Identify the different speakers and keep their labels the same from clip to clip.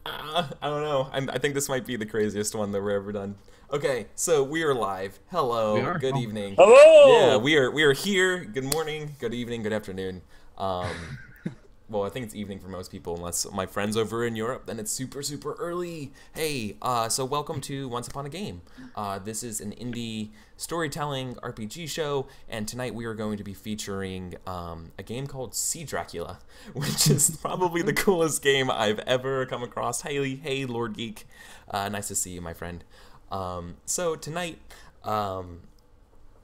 Speaker 1: I don't know. I think this might be the craziest one that we're ever done. Okay, so we are live.
Speaker 2: We
Speaker 1: Hello,
Speaker 2: are.
Speaker 1: good
Speaker 2: Oh my
Speaker 1: evening.
Speaker 2: gosh.
Speaker 1: Yeah,
Speaker 3: Hello!
Speaker 1: we are here. Good morning, good evening, good afternoon. Um, well, I think it's evening for most people, unless my friends over in Europe, then it's super, super early. Hey, so welcome to Once Upon a Game. This is an indie storytelling RPG show, and tonight we are going to be featuring a game called Sea Dracula, which is probably the coolest game I've ever come across. Hey, Lord Geek. Nice to see you, my friend. So tonight,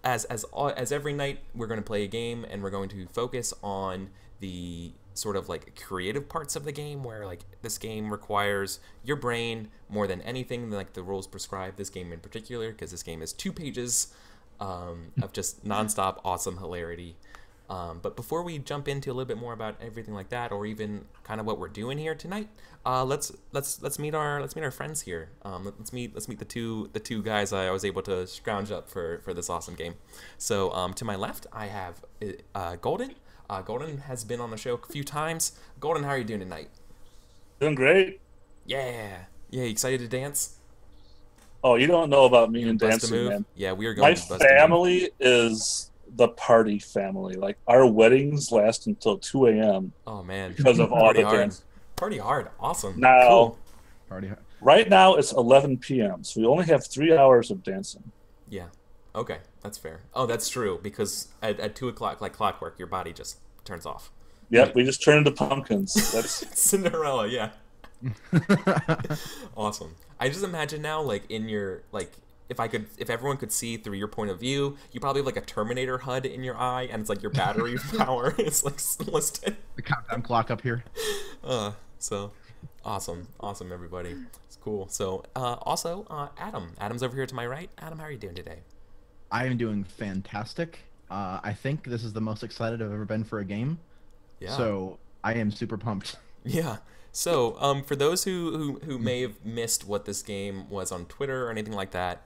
Speaker 1: as every night, we're going to play a game, and we're going to focus on the sort of like creative parts of the game, where like this game requires your brain more than anything like the rules prescribe. This game in particular, because this game is 2 pages of just nonstop awesome hilarity. But before we jump into a little bit more about everything like that, or even kind of what we're doing here tonight, let's meet our friends here. Let's meet the two guys I was able to scrounge up for this awesome game. So to my left, I have Golden. Golden has been on the show a few times. Golden, how are you doing tonight?
Speaker 3: Doing great.
Speaker 1: Yeah, excited to dance?
Speaker 3: Oh, you don't know about me
Speaker 1: You
Speaker 3: and
Speaker 1: bust a
Speaker 3: dancing,
Speaker 1: move?
Speaker 3: man.
Speaker 1: Yeah, we are going
Speaker 3: My
Speaker 1: to bust a move.
Speaker 3: family is the party family. Like, our weddings last until 2 a.m.
Speaker 1: Oh man,
Speaker 3: because of all
Speaker 1: party
Speaker 3: the
Speaker 1: hard.
Speaker 3: dance.
Speaker 1: Party hard. Awesome.
Speaker 3: Now,
Speaker 1: Cool.
Speaker 2: Party.
Speaker 3: right now, it's 11 p.m., so we only have 3 hours of dancing.
Speaker 1: Yeah. Okay, that's fair. Oh, that's true, because at 2 o'clock, like clockwork, your body just turns off.
Speaker 3: Yep, we just turn into pumpkins. That's
Speaker 1: Cinderella, yeah. Awesome. I just imagine now, like in your like, if everyone could see through your point of view, you probably have like a Terminator HUD in your eye, and it's like your battery power is like listed.
Speaker 2: The countdown clock up here.
Speaker 1: So awesome, everybody. It's cool. So also, Adam's over here to my right. Adam, how are you doing today?
Speaker 2: I am doing fantastic. I think this is the most excited I've ever been for a game.
Speaker 1: Yeah.
Speaker 2: So I am super pumped.
Speaker 1: Yeah. So, for those who may have missed what this game was on Twitter or anything like that,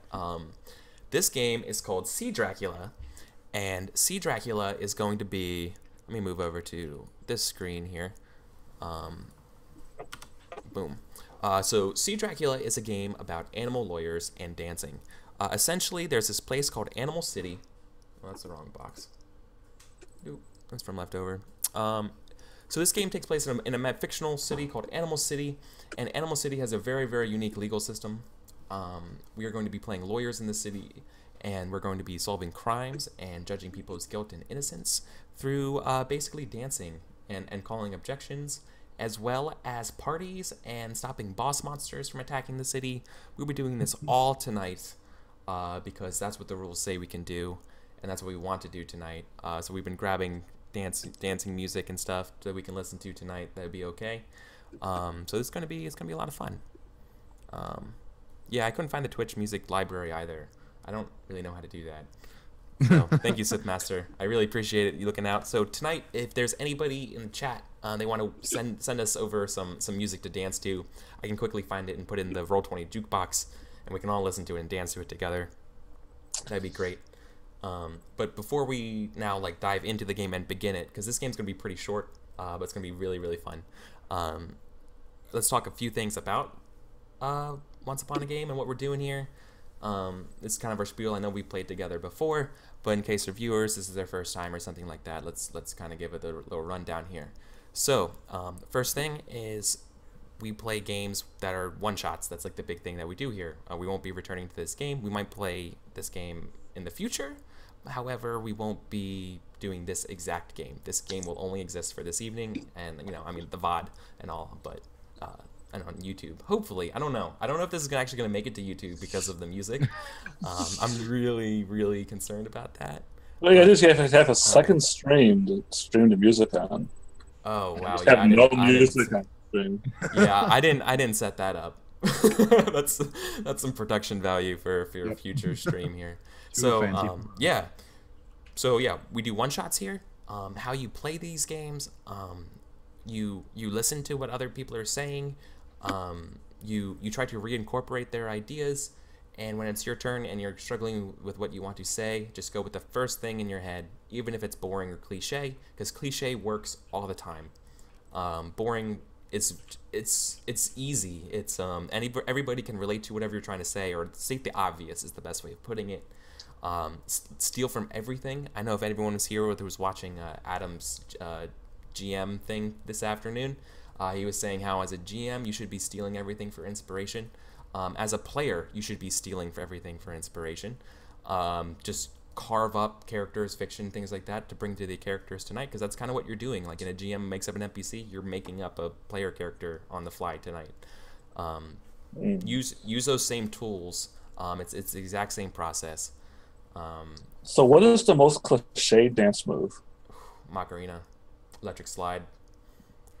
Speaker 1: this game is called Sea Dracula, and Sea Dracula is going to be. Let me move over to this screen here. Boom. So, Sea Dracula is a game about animal lawyers and dancing. Essentially, there's this place called Animal City. Oh, that's the wrong box. Nope, that's from leftover. So this game takes place in a fictional city called Animal City, and Animal City has a very, very unique legal system. We are going to be playing lawyers in the city, and we're going to be solving crimes and judging people's guilt and innocence through basically dancing and calling objections, as well as parties and stopping boss monsters from attacking the city. We'll be doing this all tonight because that's what the rules say we can do, and that's what we want to do tonight. So we've been grabbing dancing music and stuff that we can listen to tonight. That'd be okay. So it's gonna be a lot of fun. Yeah, I couldn't find the Twitch music library either. I don't really know how to do that. So thank you, Sith Master. I really appreciate it. You looking out. So tonight, if there's anybody in the chat, they want to send us over some music to dance to, I can quickly find it and put it in the Roll20 jukebox, and we can all listen to it and dance to it together. That'd be great. But before we now like dive into the game and begin it, because this game's gonna be pretty short, but it's gonna be really, really fun. Let's talk a few things about Once Upon a Game and what we're doing here. This is kind of our spiel. I know we played together before, but in case our viewers, this is their first time or something like that, let's kind of give it a little rundown here. So first thing is we play games that are one-shots. That's like the big thing that we do here. We won't be returning to this game. We might play this game in the future. However, we won't be doing this exact game. This game will only exist for this evening, and I mean the VOD and all, but and on YouTube. Hopefully, I don't know. I don't know if this is actually going to make it to YouTube because of the music. I'm really, really concerned about that.
Speaker 3: Well, you just have to have a second stream to stream the music on.
Speaker 1: Oh wow!
Speaker 3: Just
Speaker 1: Yeah,
Speaker 3: have no music on stream.
Speaker 1: Yeah, I didn't set that up. that's some production value for a future stream here. So yeah, we do one shots here. How you play these games, you listen to what other people are saying, you try to reincorporate their ideas, and when it's your turn and you're struggling with what you want to say, just go with the first thing in your head, even if it's boring or cliche, because cliche works all the time. Boring it's easy. It's everybody can relate to whatever you're trying to say, or state the obvious is the best way of putting it. Steal from everything. I know if anyone was here who was watching Adam's GM thing this afternoon, he was saying how as a GM you should be stealing everything for inspiration. As a player, you should be stealing for everything for inspiration. Just carve up characters, fiction, things like that to bring to the characters tonight, because that's kind of what you're doing. Like in a GM makes up an NPC, you're making up a player character on the fly tonight. Use those same tools. It's the exact same process.
Speaker 3: So what is the most cliche dance move?
Speaker 1: Macarena, electric slide,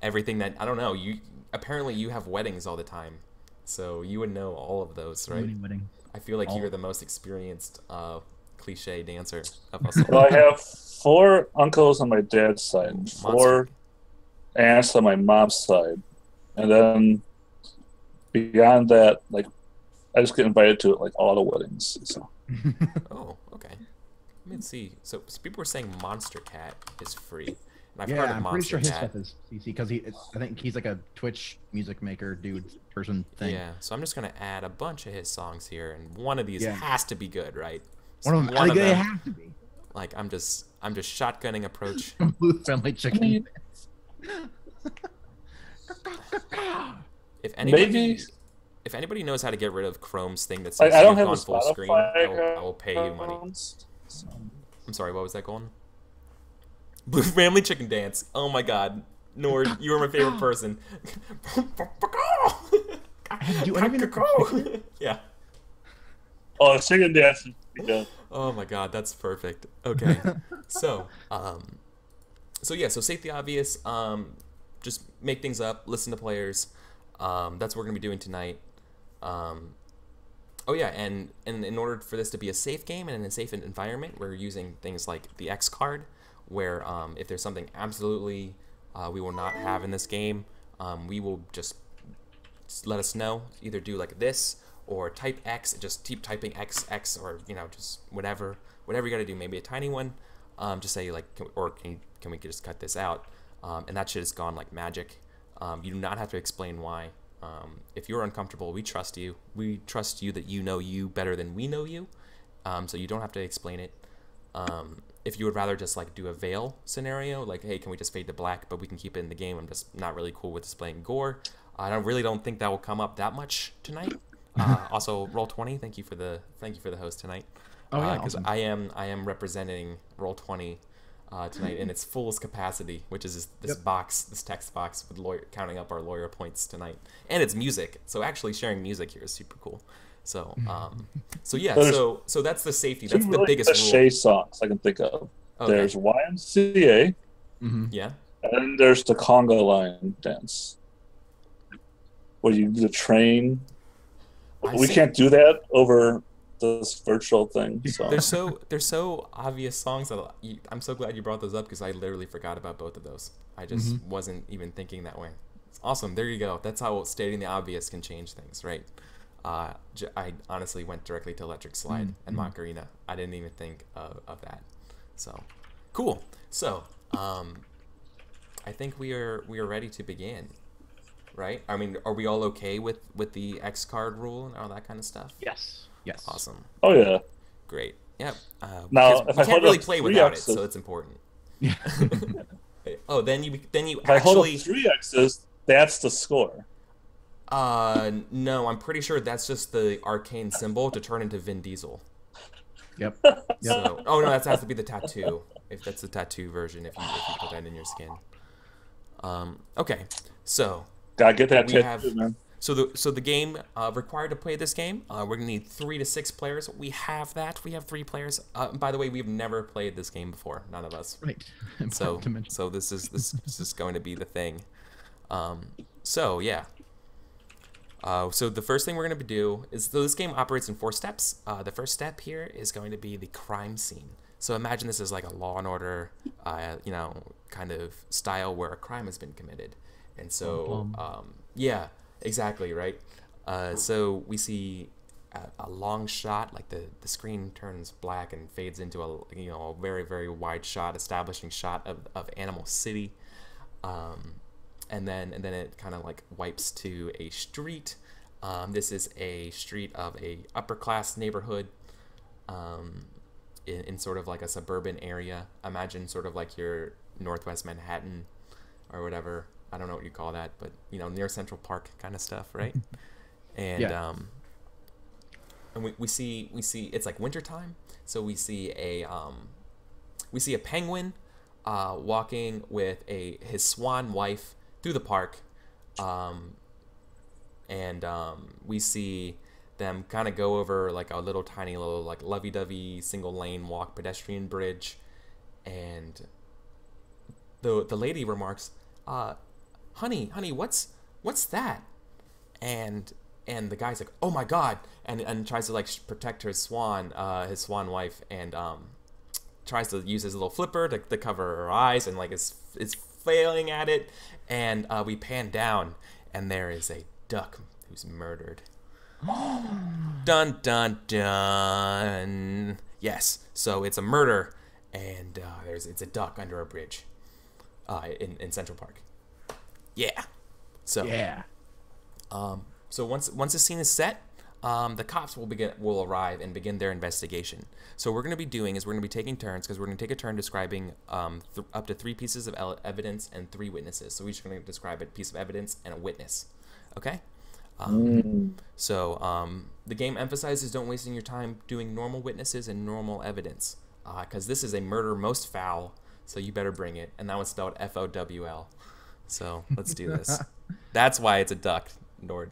Speaker 1: everything that I don't know. Apparently you have weddings all the time, so you would know all of those, right? I feel like you're the most experienced cliche dancer of us all.
Speaker 3: Well, I have 4 uncles on my dad's side, 4 aunts on my mom's side, and then beyond that, like I just get invited to like all the weddings. So.
Speaker 1: Oh, okay. Let me see. So people were saying Monster Cat is free. And I've
Speaker 2: Yeah,
Speaker 1: heard of
Speaker 2: I'm pretty
Speaker 1: Monster
Speaker 2: sure his
Speaker 1: Cat.
Speaker 2: stuff is CC because I think he's like a Twitch music maker dude person thing.
Speaker 1: Yeah, so I'm just gonna add a bunch of his songs here, and one of these has to be good, right?
Speaker 2: One of them, I think they have to be.
Speaker 1: Like I'm just shotgunning approach.
Speaker 2: Blue family chicken.
Speaker 1: If anybody knows how to get rid of Chrome's thing that says
Speaker 3: I don't
Speaker 1: you've
Speaker 3: have
Speaker 1: gone
Speaker 3: a
Speaker 1: full screen,
Speaker 3: Spotify
Speaker 1: I will pay you money.
Speaker 3: So.
Speaker 1: I'm sorry, what was that going? Blue family chicken dance. Oh my god. Nord, you were my favorite person. Yeah.
Speaker 3: Oh, chicken dance. Yeah.
Speaker 1: Oh my god, that's perfect. Okay. So state the obvious. Just make things up, listen to players. That's what we're gonna be doing tonight. Oh yeah, and in order for this to be a safe game and in a safe environment, we're using things like the X card, where if there's something absolutely we will not have in this game, we will just let us know. Either do like this or type X, just keep typing X, or just whatever you gotta do. Maybe a tiny one. Just say like, can we just cut this out? And that shit is gone like magic. You do not have to explain why. If you're uncomfortable, we trust you. We trust you that you know you better than we know you. So you don't have to explain it. If you would rather just like do a veil scenario, like, hey, can we just fade to black, but we can keep it in the game. I'm just not really cool with displaying gore. I don't think that will come up that much tonight. Also, Roll20, thank you for the host tonight.
Speaker 2: Oh yeah,
Speaker 1: because
Speaker 2: awesome.
Speaker 1: I am representing Roll20 tonight in its fullest capacity, which is this box, this text box with counting up our lawyer points tonight, and it's music. So actually sharing music here is super cool. So so that's the safety. That's the biggest rule.
Speaker 3: Cliche songs I can think of. Okay. There's YMCA.
Speaker 1: Yeah.
Speaker 3: And there's the conga line dance, where you do the train. We can't do that over this virtual thing. So.
Speaker 1: They're so obvious songs that I'm so glad you brought those up, because I literally forgot about both of those. I just wasn't even thinking that way. It's awesome. There you go. That's how stating the obvious can change things, right? I honestly went directly to Electric Slide and Macarena. I didn't even think of that. So cool. So I think we are ready to begin. Right? I mean, are we all okay with the X card rule and all that kind of stuff?
Speaker 2: Yes.
Speaker 1: Awesome.
Speaker 3: Oh yeah.
Speaker 1: Great. Yeah.
Speaker 3: Now, if
Speaker 1: we
Speaker 3: I
Speaker 1: can't really play without
Speaker 3: X's,
Speaker 1: it, so it's important.
Speaker 2: Yeah.
Speaker 1: Oh, then you
Speaker 3: if I hold up 3 X's, that's the score.
Speaker 1: No, I'm pretty sure that's just the arcane symbol to turn into Vin Diesel.
Speaker 2: Yep.
Speaker 1: So, oh no, that has to be the tattoo. If that's the tattoo version, if you put that in your skin. Okay, so
Speaker 3: gotta get that tattoo, man.
Speaker 1: So the game required to play this game, we're gonna need 3 to 6 players. We have that. We have 3 players. By the way, we've never played this game before. None of us.
Speaker 2: Right.
Speaker 1: So this is going to be the thing. So yeah. So the first thing we're going to do is, so this game operates in 4 steps. The first step here is going to be the crime scene. So imagine this is like a Law and Order, kind of style where a crime has been committed. And so, yeah, exactly, right? So we see a long shot, like the screen turns black and fades into a very, very wide shot, establishing shot of Animal City. and then it kind of like wipes to a street. This is a street of a upper class neighborhood, in sort of like a suburban area. Imagine sort of like your Northwest Manhattan or whatever. I don't know what you call that, but you know, near Central Park kind of stuff, right? And
Speaker 2: Yeah.
Speaker 1: and we see it's like wintertime, so we see a penguin walking with his swan wife through the park, and we see them kind of go over like a little tiny little like lovey-dovey single lane walk pedestrian bridge, and the lady remarks, honey, what's that? And the guy's like, oh my god, and tries to like protect his swan wife, and tries to use his little flipper to cover her eyes, and like is failing at it, and we pan down, and there is a duck who's murdered. Dun dun dun. Yes, so it's a murder, and it's a duck under a bridge, in Central Park. Yeah. So
Speaker 2: Yeah.
Speaker 1: So once the scene is set, the cops will arrive and begin their investigation. So what we're going to be doing is we're going to be taking turns, because we're going to take a turn describing up to 3 pieces of evidence and 3 witnesses. So we're each going to describe a piece of evidence and a witness. Okay. So the game emphasizes don't wasting your time doing normal witnesses and normal evidence, because this is a murder most foul. So you better bring it, and that one's spelled FOWL. So let's do this. That's why it's a duck, Nord.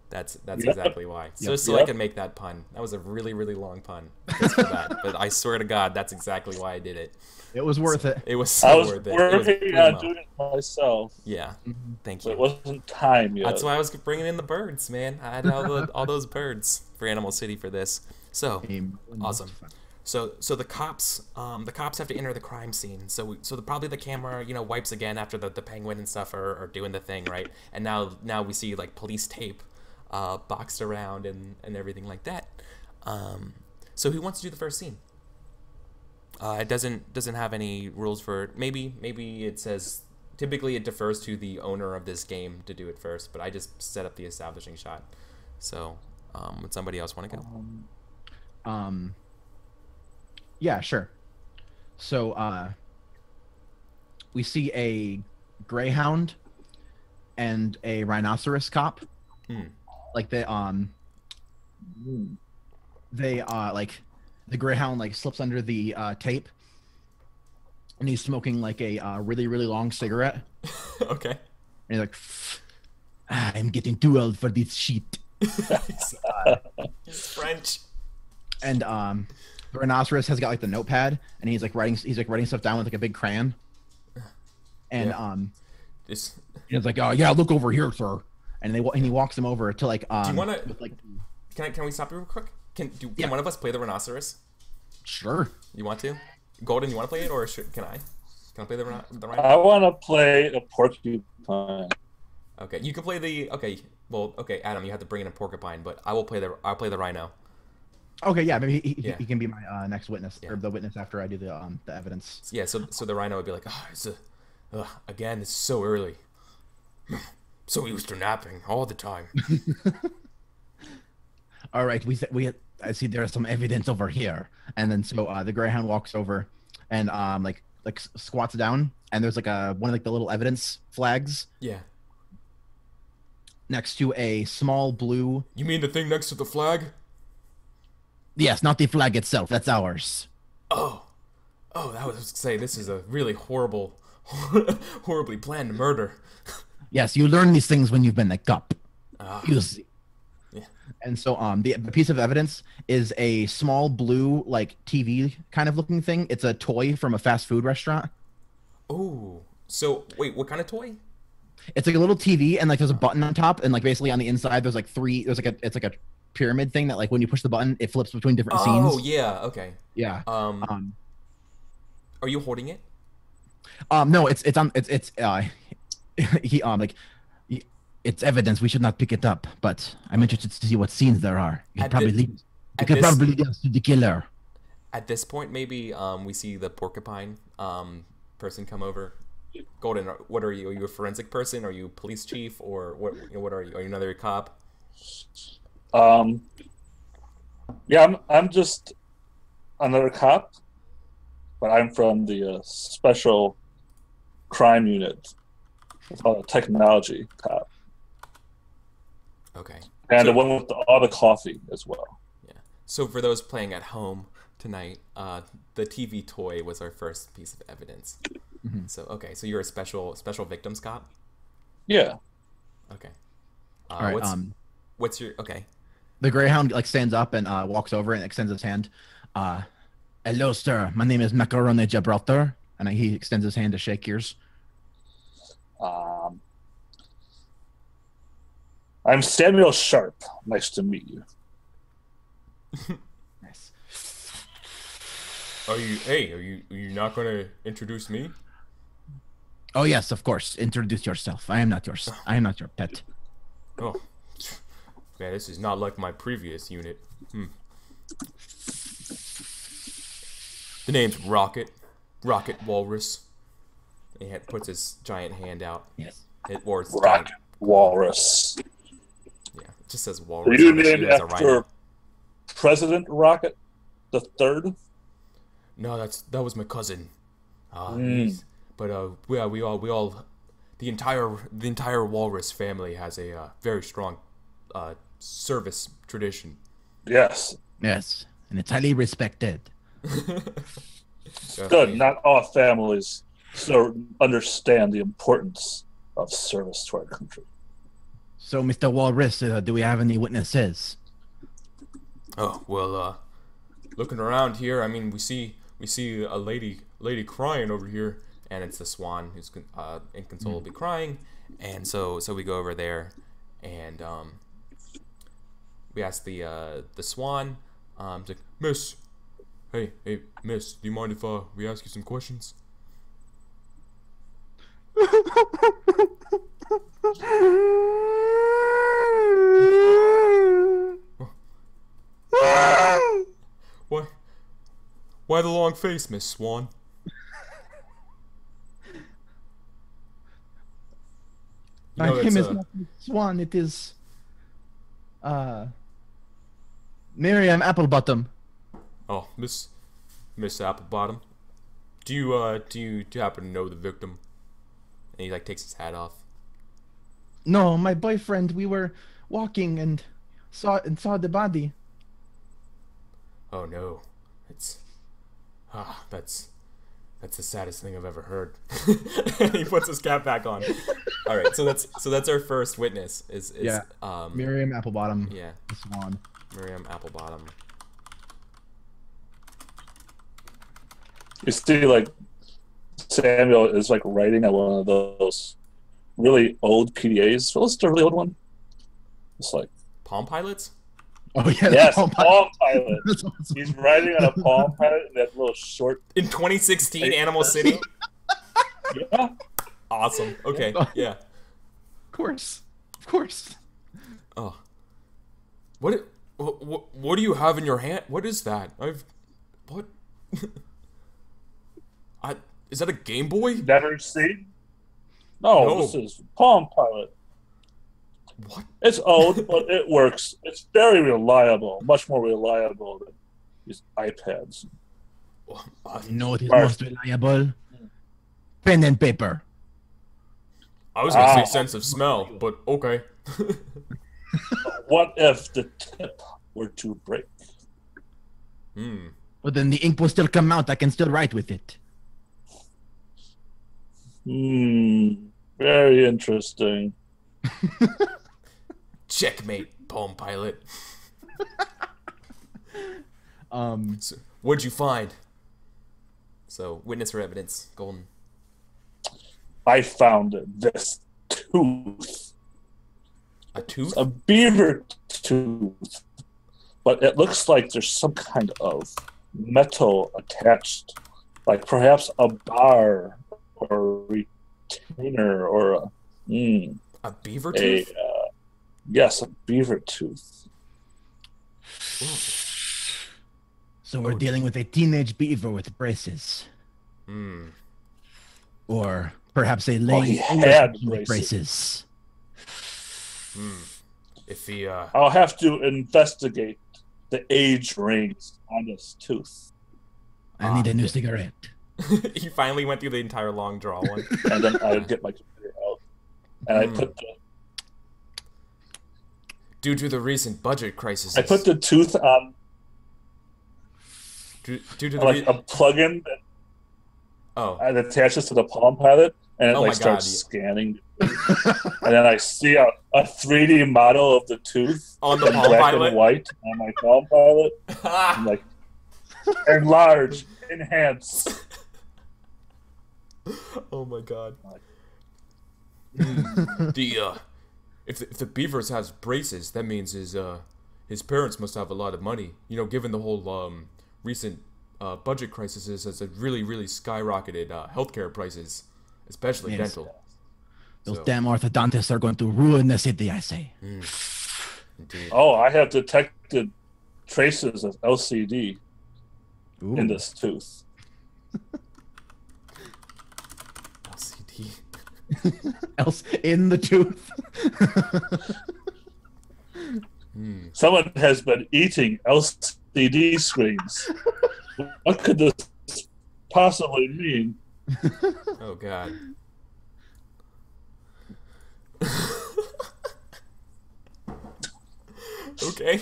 Speaker 1: That's exactly why. So I can make that pun. That was a really, really long pun just for that. But I swear to God, that's exactly why I did it.
Speaker 2: It was worth it.
Speaker 1: It was so worth it.
Speaker 3: I was working on doing it myself.
Speaker 1: Yeah. Thank you.
Speaker 3: It wasn't time yet.
Speaker 1: That's why I was bringing in the birds, man. I had all those birds for Animal City for this. So awesome. So the cops have to enter the crime scene. So probably the camera wipes again after the penguin and stuff are doing the thing, right? And now we see like police tape boxed around and everything like that. So who wants to do the first scene? It doesn't have any rules for it. Maybe it says typically it defers to the owner of this game to do it first, but I just set up the establishing shot. So would somebody else want to go?
Speaker 2: Yeah, sure. So we see a greyhound and a rhinoceros cop. Like they like the greyhound like slips under the tape, and he's smoking like a really, really long cigarette.
Speaker 1: Okay.
Speaker 2: And he's like, I'm getting too old for this shit.
Speaker 1: He's French.
Speaker 2: And the rhinoceros has got like the notepad, and he's like writing stuff down with like a big crayon. And he's like, oh yeah, look over here, sir. And he walks him over to like
Speaker 1: do you want to
Speaker 2: like,
Speaker 1: can we stop you real quick? Can one of us play the rhinoceros?
Speaker 2: Sure.
Speaker 1: You want to? Golden, you want to play it, or can I? Can I play the rhino?
Speaker 3: I want to play a porcupine.
Speaker 1: Okay, you can play the. Okay, well, okay, Adam, you have to bring in a porcupine, but I'll play the rhino.
Speaker 2: Okay, yeah, maybe he can be my next witness,
Speaker 1: Yeah.
Speaker 2: or the witness after I do the evidence.
Speaker 1: Yeah, so the rhino would be like, again, it's so early. So used to napping all the time.
Speaker 2: All right, I see there's some evidence over here, and then so the greyhound walks over, and like squats down, and there's like one of like the little evidence flags.
Speaker 1: Yeah.
Speaker 2: Next to a small blue.
Speaker 1: You mean the thing next to the flag?
Speaker 2: Yes, not the flag itself. That's ours.
Speaker 1: Oh, that was to say this is a really horribly planned murder.
Speaker 2: Yes, you learn these things when you've been a cop. You see.
Speaker 1: Yeah.
Speaker 2: And so the piece of evidence is a small blue like TV kind of looking thing. It's a toy from a fast food restaurant.
Speaker 1: Oh, so wait, what kind of toy?
Speaker 2: It's like a little TV, and like there's a button on top, and like basically on the inside there's like it's like a pyramid thing that like when you push the button it flips between different scenes.
Speaker 1: Oh yeah, okay.
Speaker 2: Yeah.
Speaker 1: Are you holding it?
Speaker 2: No, it's it's evidence. We should not pick it up, but I'm interested to see what scenes there are. You could probably lead us to the killer.
Speaker 1: At this point, maybe we see the porcupine person come over Golden, what are you? Are you a forensic person? Are you a police chief? Or what? What are you? Are you another cop?
Speaker 3: Yeah, I'm just another cop, but I'm from the special crime unit. It's called a technology cop,
Speaker 1: Okay.
Speaker 3: and
Speaker 1: So,
Speaker 3: the one with all the coffee as well.
Speaker 1: yeah. So for those playing at home tonight, the TV toy was our first piece of evidence.
Speaker 2: Mm-hmm.
Speaker 1: So okay, so you're a special victims cop.
Speaker 3: Yeah.
Speaker 1: Okay.
Speaker 2: All right.
Speaker 1: What's your okay?
Speaker 2: The Greyhound like stands up and walks over and extends his hand. Hello, sir. My name is Macaroni Gibraltar, and he extends his hand to shake yours.
Speaker 3: I'm Samuel Sharp. Nice to meet you.
Speaker 2: Nice.
Speaker 1: Are you not gonna introduce me?
Speaker 2: Oh yes, of course. Introduce yourself. I am not your pet.
Speaker 1: Oh, man, this is not like my previous unit. The name's Rocket Walrus. He puts his giant hand out.
Speaker 2: Yes.
Speaker 3: Rocket Walrus.
Speaker 1: Yeah, it just says
Speaker 3: Are
Speaker 1: Walrus.
Speaker 3: you named after President Rocket the Third?
Speaker 1: No, that was my cousin. But we all the entire Walrus family has a very strong service tradition.
Speaker 3: Yes.
Speaker 2: Yes, and it's highly respected.
Speaker 3: Good. Not all families so understand the importance of service to our country.
Speaker 2: So, Mr. Walrus, do we have any witnesses?
Speaker 1: Oh well, looking around here, I mean, we see a lady crying over here, and it's the swan who's inconsolably crying, and so we go over there, and we ask the swan, to, Miss, hey Miss, do you mind if we ask you some questions? Why the long face, Miss Swan?
Speaker 2: My name is not Swan. It is Miriam Applebottom.
Speaker 1: Oh, Miss Applebottom. Do you happen to know the victim? And he like takes his hat off.
Speaker 2: No, my boyfriend. We were walking and saw the body.
Speaker 1: Oh no, that's the saddest thing I've ever heard. He puts his cap back on. All right, so that's our first witness. Is
Speaker 2: Miriam Applebottom.
Speaker 1: Yeah,
Speaker 2: the swan.
Speaker 1: Miriam Applebottom.
Speaker 3: You see, like Samuel is like writing on one of those really old PDAs. What's the really old one? It's like
Speaker 1: Palm Pilots.
Speaker 2: Oh yeah,
Speaker 3: yes,
Speaker 2: Palm
Speaker 3: Pilot. He's writing on a Palm Pilot in that little short.
Speaker 1: In 2016, Animal City.
Speaker 3: Yeah.
Speaker 1: Awesome. Okay. Yeah.
Speaker 2: Of course.
Speaker 1: Oh. What do you have in your hand? What is that? What? Is that a Game Boy?
Speaker 3: Never seen? No, this is Palm Pilot.
Speaker 1: What?
Speaker 3: It's old, but it works. It's very reliable, much more reliable than these iPads.
Speaker 2: You know what is most reliable? Pen and paper.
Speaker 1: I was gonna say sense of smell, but okay.
Speaker 3: What if the tip were to break?
Speaker 2: Well, then the ink will still come out. I can still write with it.
Speaker 3: Very interesting.
Speaker 1: Checkmate, Palm Pilot.
Speaker 2: So,
Speaker 1: what'd you find? So, witness or evidence, Golden.
Speaker 3: I found this tooth.
Speaker 1: A tooth?
Speaker 3: A beaver tooth. But it looks like there's some kind of metal attached. Like perhaps a bar or a retainer or
Speaker 1: a beaver tooth?
Speaker 3: Yes, a beaver tooth.
Speaker 2: So we're dealing with a teenage beaver with braces. Or Perhaps they
Speaker 3: he
Speaker 2: lay
Speaker 3: had braces.
Speaker 1: If he,
Speaker 3: I'll have to investigate the age rings on his tooth.
Speaker 2: I need a new cigarette.
Speaker 1: He finally went through the entire long draw one.
Speaker 3: And then I get my computer out, and I put the.
Speaker 1: Due to the recent budget crisis,
Speaker 3: I put the tooth on.
Speaker 1: Due to the
Speaker 3: like a plug-in that attaches to the Palm Pilot, and it starts scanning. And then I see a 3D model of the tooth
Speaker 1: on the Palm
Speaker 3: black
Speaker 1: Pilot
Speaker 3: and white on my Palm Pilot. I'm like, enlarge, enhance.
Speaker 1: Oh my god. If the Beavers has braces, that means his parents must have a lot of money. You know, given the whole recent budget crisis has really skyrocketed healthcare prices, especially dental.
Speaker 2: Those damn orthodontists are going to ruin the city, I say.
Speaker 1: Indeed.
Speaker 3: Oh, I have detected traces of LCD in this tooth.
Speaker 1: LCD.
Speaker 2: Else in the tooth.
Speaker 3: Someone has been eating LCD screens. What could this possibly mean?
Speaker 1: Oh god. Okay.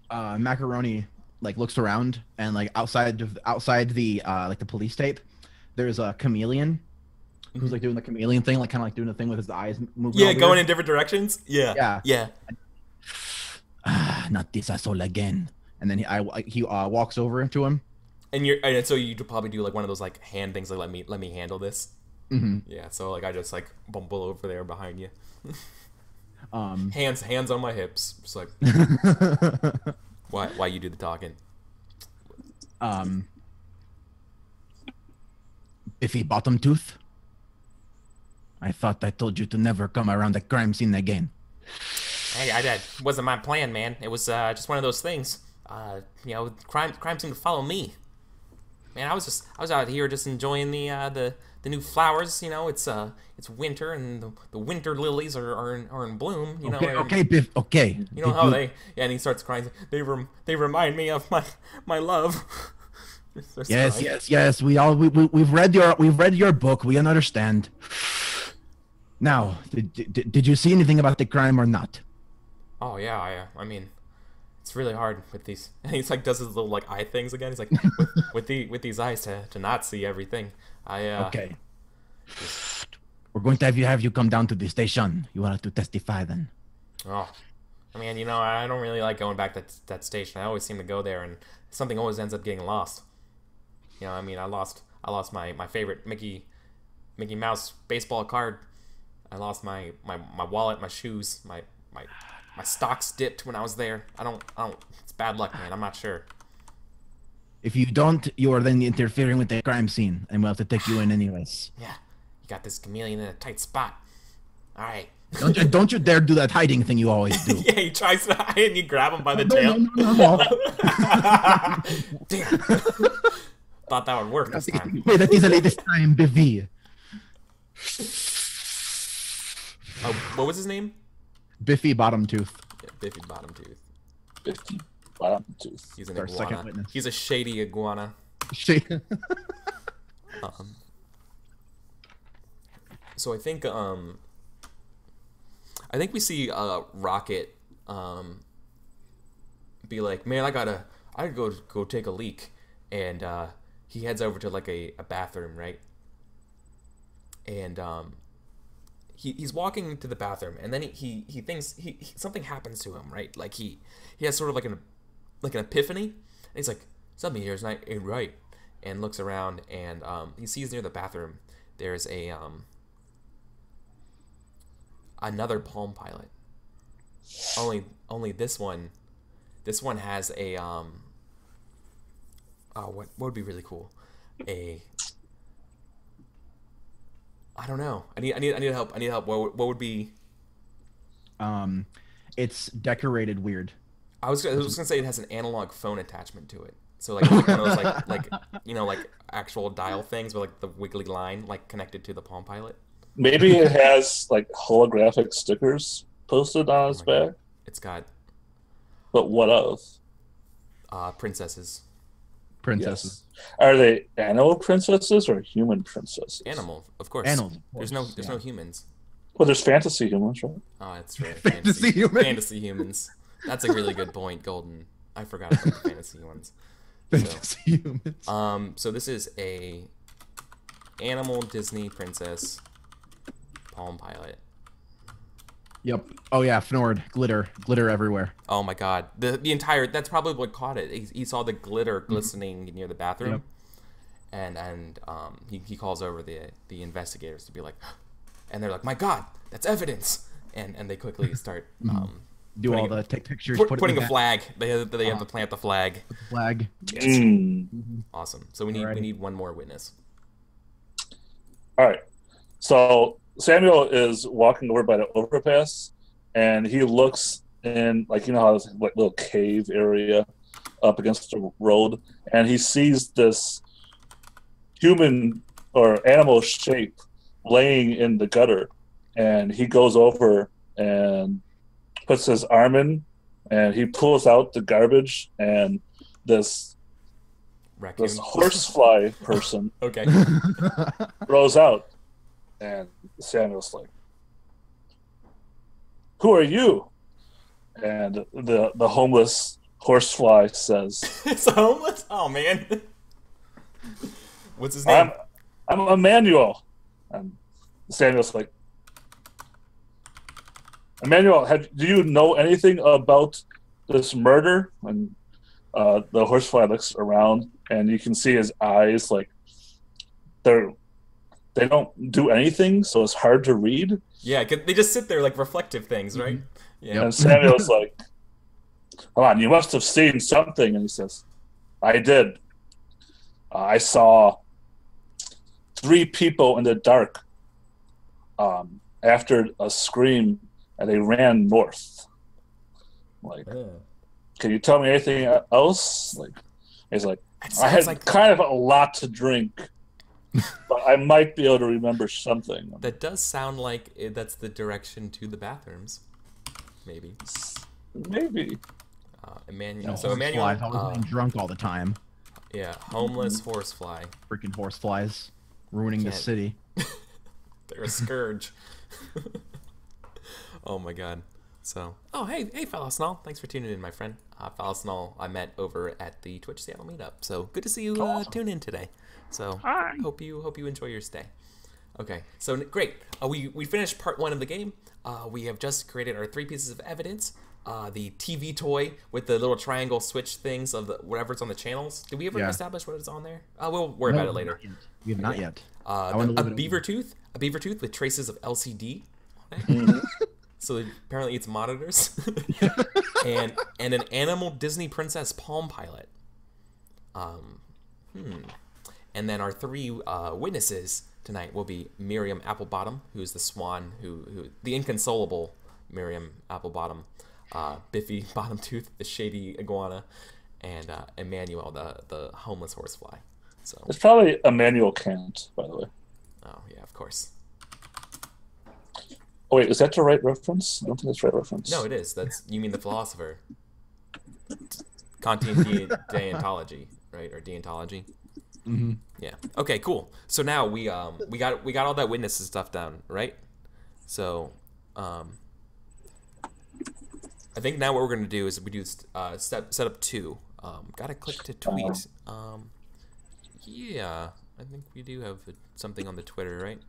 Speaker 2: Macaroni like looks around, and like outside the like the police tape, there's a chameleon who's like doing the chameleon thing, like kind of like doing the thing with his eyes moving.
Speaker 1: Yeah, going in different directions. Yeah.
Speaker 2: Not this asshole again. And then he walks over to him.
Speaker 1: And so you probably do like one of those like hand things, like let me handle this. Yeah. So like I just like bumble over there behind you. Hands on my hips. Just like why you do the talking.
Speaker 2: Biffy Bottom Tooth. I thought I told you to never come around the crime scene again.
Speaker 1: Hey, it wasn't my plan, man. It was just one of those things. You know, crime seemed to follow me. Man, I was out here just enjoying the new flowers. You know, it's winter and the winter lilies are in bloom. You know.
Speaker 2: Okay, Biff. Okay.
Speaker 1: You know how and he starts crying. They remind me of my love.
Speaker 2: Yes. We've read your book. We understand. Now, did you see anything about the crime or not?
Speaker 1: Oh yeah, I mean, it's really hard with these. And he's like does his little like eye things again. He's like with these eyes to not see everything.
Speaker 2: Okay. We're going to have you come down to the station. You will have to testify then.
Speaker 1: Oh, I mean, you know, I don't really like going back to that station. I always seem to go there, and something always ends up getting lost. You know, I mean, I lost my favorite Mickey Mouse baseball card. I lost my wallet, my shoes, my stocks dipped when I was there. I don't. It's bad luck, man. I'm not sure.
Speaker 2: If you don't, you are then interfering with the crime scene, and we'll have to take you in anyways.
Speaker 1: Yeah, you got this chameleon in a tight spot. All right.
Speaker 2: Don't you dare do that hiding thing you always do.
Speaker 1: Yeah, he tries to hide and you grab him by the tail.
Speaker 2: No.
Speaker 1: Damn. Thought that would work this time.
Speaker 2: Wait, that is the latest time, Biffy.
Speaker 1: Oh, what was his name?
Speaker 2: Biffy Bottomtooth.
Speaker 1: Yeah, Biffy Bottomtooth.
Speaker 3: Biffy Bottomtooth.
Speaker 1: He's an
Speaker 2: our
Speaker 1: iguana.
Speaker 2: second witness.
Speaker 1: He's a shady iguana. So I think we see Rocket be like, man, I gotta go take a leak, and he heads over to like a bathroom, right? And he's walking to the bathroom, and then he thinks something happens to him, right? Like he has sort of like an epiphany, and he's like, something here is not right, and looks around, and he sees near the bathroom there's a another Palm Pilot. Only this one has a what would be really cool, I don't know. I need help. What would be?
Speaker 2: It's decorated weird.
Speaker 1: I was gonna say it has an analog phone attachment to it. So like one of those like like actual dial things with like the wiggly line like connected to the Palm Pilot.
Speaker 3: Maybe it has like holographic stickers posted on its back.
Speaker 1: God. It's got.
Speaker 3: But what of?
Speaker 1: Princesses.
Speaker 2: Princesses.
Speaker 3: Yes. Are they animal princesses or human princesses?
Speaker 1: Animal, of course.
Speaker 2: Animals.
Speaker 1: There's no humans.
Speaker 3: Well, there's fantasy humans, right?
Speaker 1: Oh, that's right.
Speaker 2: Fantasy humans.
Speaker 1: Fantasy humans. That's a really good point, Golden. I forgot about the fantasy ones.
Speaker 2: Fantasy humans.
Speaker 1: So this is a animal Disney princess Palm Pilot.
Speaker 2: Yep. Oh yeah, Fnord. Glitter everywhere.
Speaker 1: Oh my God. The entire, that's probably what caught it. He saw the glitter glistening near the bathroom. Yep. And he calls over the investigators to be like, and they're like, my God, that's evidence. And they quickly start
Speaker 2: take pictures,
Speaker 1: putting a flag. They have to plant the flag.
Speaker 2: The flag.
Speaker 1: Yes. Awesome. So we need one more witness.
Speaker 3: All right. So Samuel is walking over by the overpass, and he looks in, like, you know how there's like little cave area up against the road, and he sees this human or animal shape laying in the gutter, and he goes over and puts his arm in, and he pulls out the garbage, and this horsefly person
Speaker 1: okay
Speaker 3: rolls out, and Samuel's like, "Who are you?" And the homeless horsefly says,
Speaker 1: "It's homeless? Oh man, what's his name?"
Speaker 3: I'm Emmanuel. And Samuel's like, "Emmanuel, do you know anything about this murder?" And the horsefly looks around, and you can see his eyes, like they don't do anything, so it's hard to read.
Speaker 1: Yeah, they just sit there like reflective things, right?
Speaker 3: Yeah. And Samuel's like, "Come on, you must have seen something." And he says, "I did. I saw 3 people in the dark after a scream, and they ran north. Like, can you tell me anything else?" Like, he's like, "I had kind of a lot to drink, but I might be able to remember something."
Speaker 1: That does sound like that's the direction to the bathrooms. Maybe. Emmanuel. So Emmanuel
Speaker 2: always being drunk all the time.
Speaker 1: Yeah, homeless horsefly.
Speaker 2: Freaking horseflies, ruining the city.
Speaker 1: They're a scourge. Oh my God. So, hey, Falasnal. Thanks for tuning in, my friend. Falasnal, I met over at the Twitch Seattle meetup. So good to see you tune in today. So
Speaker 2: hi.
Speaker 1: Hope you enjoy your stay. Okay, so great. We finished part 1 of the game. We have just created our 3 pieces of evidence. The TV toy with the little triangle switch things of whatever's on the channels. Did we ever establish what is on there? We'll worry about it later.
Speaker 2: We have not yet.
Speaker 1: A beaver tooth with traces of LCD on it. So apparently it's monitors. and an animal Disney princess Palm Pilot. And then our 3 witnesses tonight will be Miriam Applebottom, who's the swan, who the inconsolable Miriam Applebottom, Biffy Bottomtooth, the shady iguana, and Emmanuel, the homeless horsefly. So
Speaker 3: it's probably Emmanuel Kant, by the way.
Speaker 1: Oh yeah, of course.
Speaker 3: Oh wait, is that the right reference? I don't think that's the right reference.
Speaker 1: No, it is. You mean the philosopher. Kantian deontology, right? Or deontology.
Speaker 2: Mm-hmm.
Speaker 1: Yeah. Okay. Cool. So now we got all that witnesses stuff down, right? So, I think now what we're gonna do is we do setup 2. Gotta click to tweet. Yeah, I think we do have something on the Twitter, right?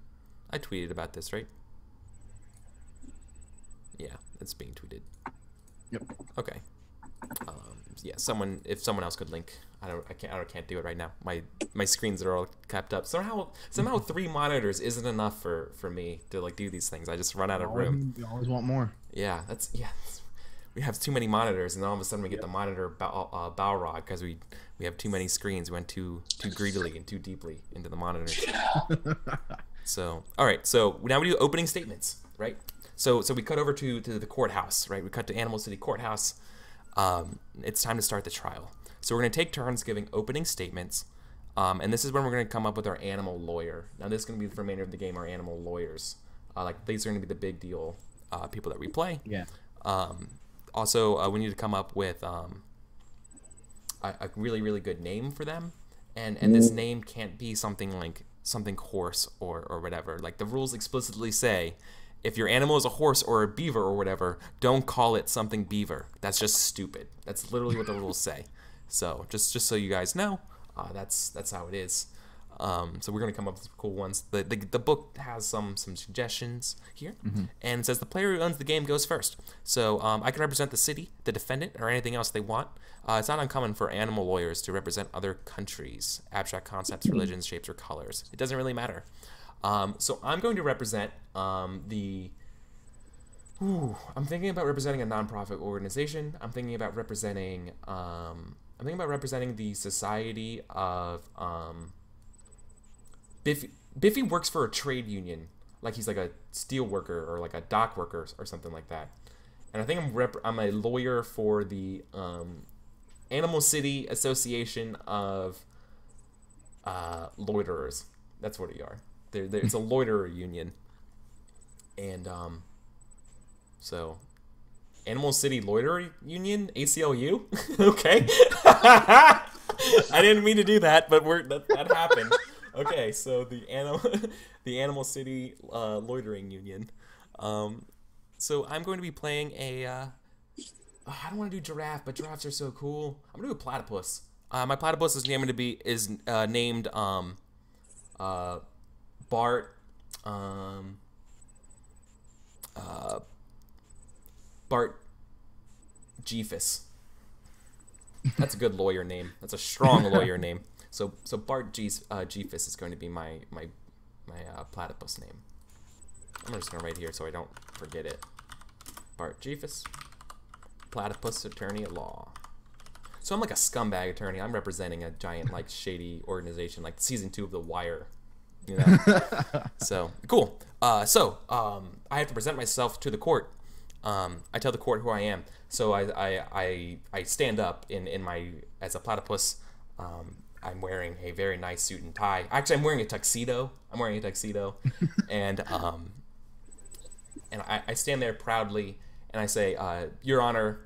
Speaker 1: I tweeted about this, right? Yeah, it's being tweeted.
Speaker 2: Yep.
Speaker 1: Okay. Yeah, if someone else could link, I can't do it right now. My screens are all capped up. Somehow 3 monitors isn't enough for me to like do these things. I just run out of room.
Speaker 2: You always want more.
Speaker 1: Yeah, we have too many monitors, and then all of a sudden we get the monitor Balrog because we have too many screens. We went too greedily and too deeply into the monitors. So all right, so now we do opening statements, right? So we cut over to the courthouse, right? We cut to Animal City Courthouse. It's time to start the trial. So we're going to take turns giving opening statements, and this is when we're going to come up with our animal lawyer. Now this is going to be the remainder of the game, our animal lawyers. Like these are going to be the big deal people that we play.
Speaker 2: Yeah.
Speaker 1: Also, we need to come up with a really, really good name for them. And this name can't be something like something horse or whatever. Like the rules explicitly say, if your animal is a horse or a beaver or whatever, don't call it something beaver. That's just stupid. That's literally what the rules say. So just so you guys know, that's how it is. So we're gonna come up with some cool ones. The book has some suggestions here, and it says the player who owns the game goes first. So I can represent the city, the defendant, or anything else they want. It's not uncommon for animal lawyers to represent other countries, abstract concepts, religions, shapes, or colors. It doesn't really matter. So I'm going to represent I'm thinking about representing a nonprofit organization. I'm thinking about representing the Society of Biffy works for a trade union, like he's like a steel worker or like a dock worker or something like that. And I think I'm a lawyer for the Animal City Association of Loiterers. That's what you are. It's a loiterer union. And so Animal City Loiterer Union, ACLU. Okay. I didn't mean to do that, but that happened. Okay, so the Animal City Loitering Union. So I'm going to be playing a. I don't want to do giraffe, but giraffes are so cool. I'm gonna do a platypus. My platypus is named Bart. Bart Jeefus. That's a good lawyer name. That's a strong lawyer name. So Bart Jeefus is going to be my platypus name. I'm just gonna write here so I don't forget it. Bart Jeefus, platypus attorney at law. So I'm like a scumbag attorney. I'm representing a giant like shady organization, like season 2 of The Wire. You know. So cool. I have to present myself to the court. I tell the court who I am. So I stand up in my as a platypus. I'm wearing a very nice suit and tie. Actually, I'm wearing a tuxedo. And I stand there proudly and I say, Your Honor,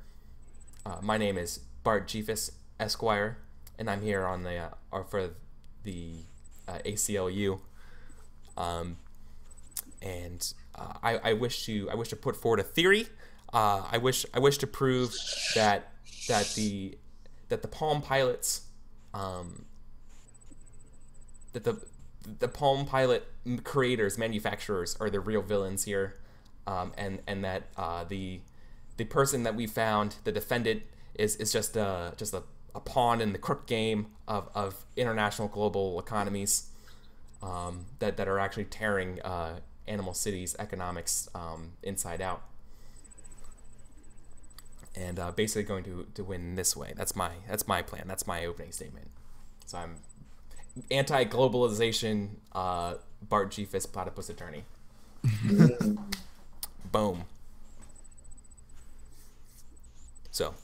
Speaker 1: my name is Bart Jeefus, Esquire, and I'm here on the for the ACLU. I wish to put forward a theory. I wish to prove that the Palm Pilots that the Palm Pilot creators, manufacturers are the real villains here, and that the person that we found, the defendant, is just a pawn in the crook game of international global economies that are actually tearing Animal City's economics inside out. And basically going to win this way. That's my plan. That's my opening statement. So I'm anti-globalization Bart Jeefus platypus attorney. Boom. So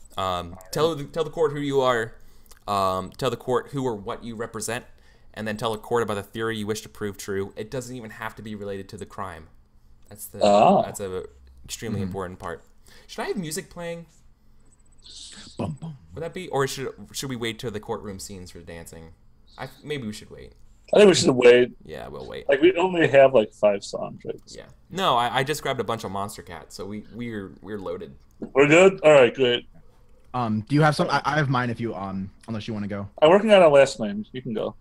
Speaker 1: tell the court who you are. Tell the court who or what you represent, and then tell the court about the theory you wish to prove true. It doesn't even have to be related to the crime. That's a extremely important part. Should I have music playing?
Speaker 2: Bum, bum.
Speaker 1: Would that be, or should we wait till the courtroom scenes for dancing? Maybe we should wait.
Speaker 3: I think we should wait.
Speaker 1: Yeah, we'll wait.
Speaker 3: Like we only have like 5 songs, right?
Speaker 1: Yeah. No, I just grabbed a bunch of Monster Cats, so we're loaded.
Speaker 3: We're good. All right, good.
Speaker 2: Do you have some? I have mine if you unless you want to go.
Speaker 3: I'm working on a last name. You can go.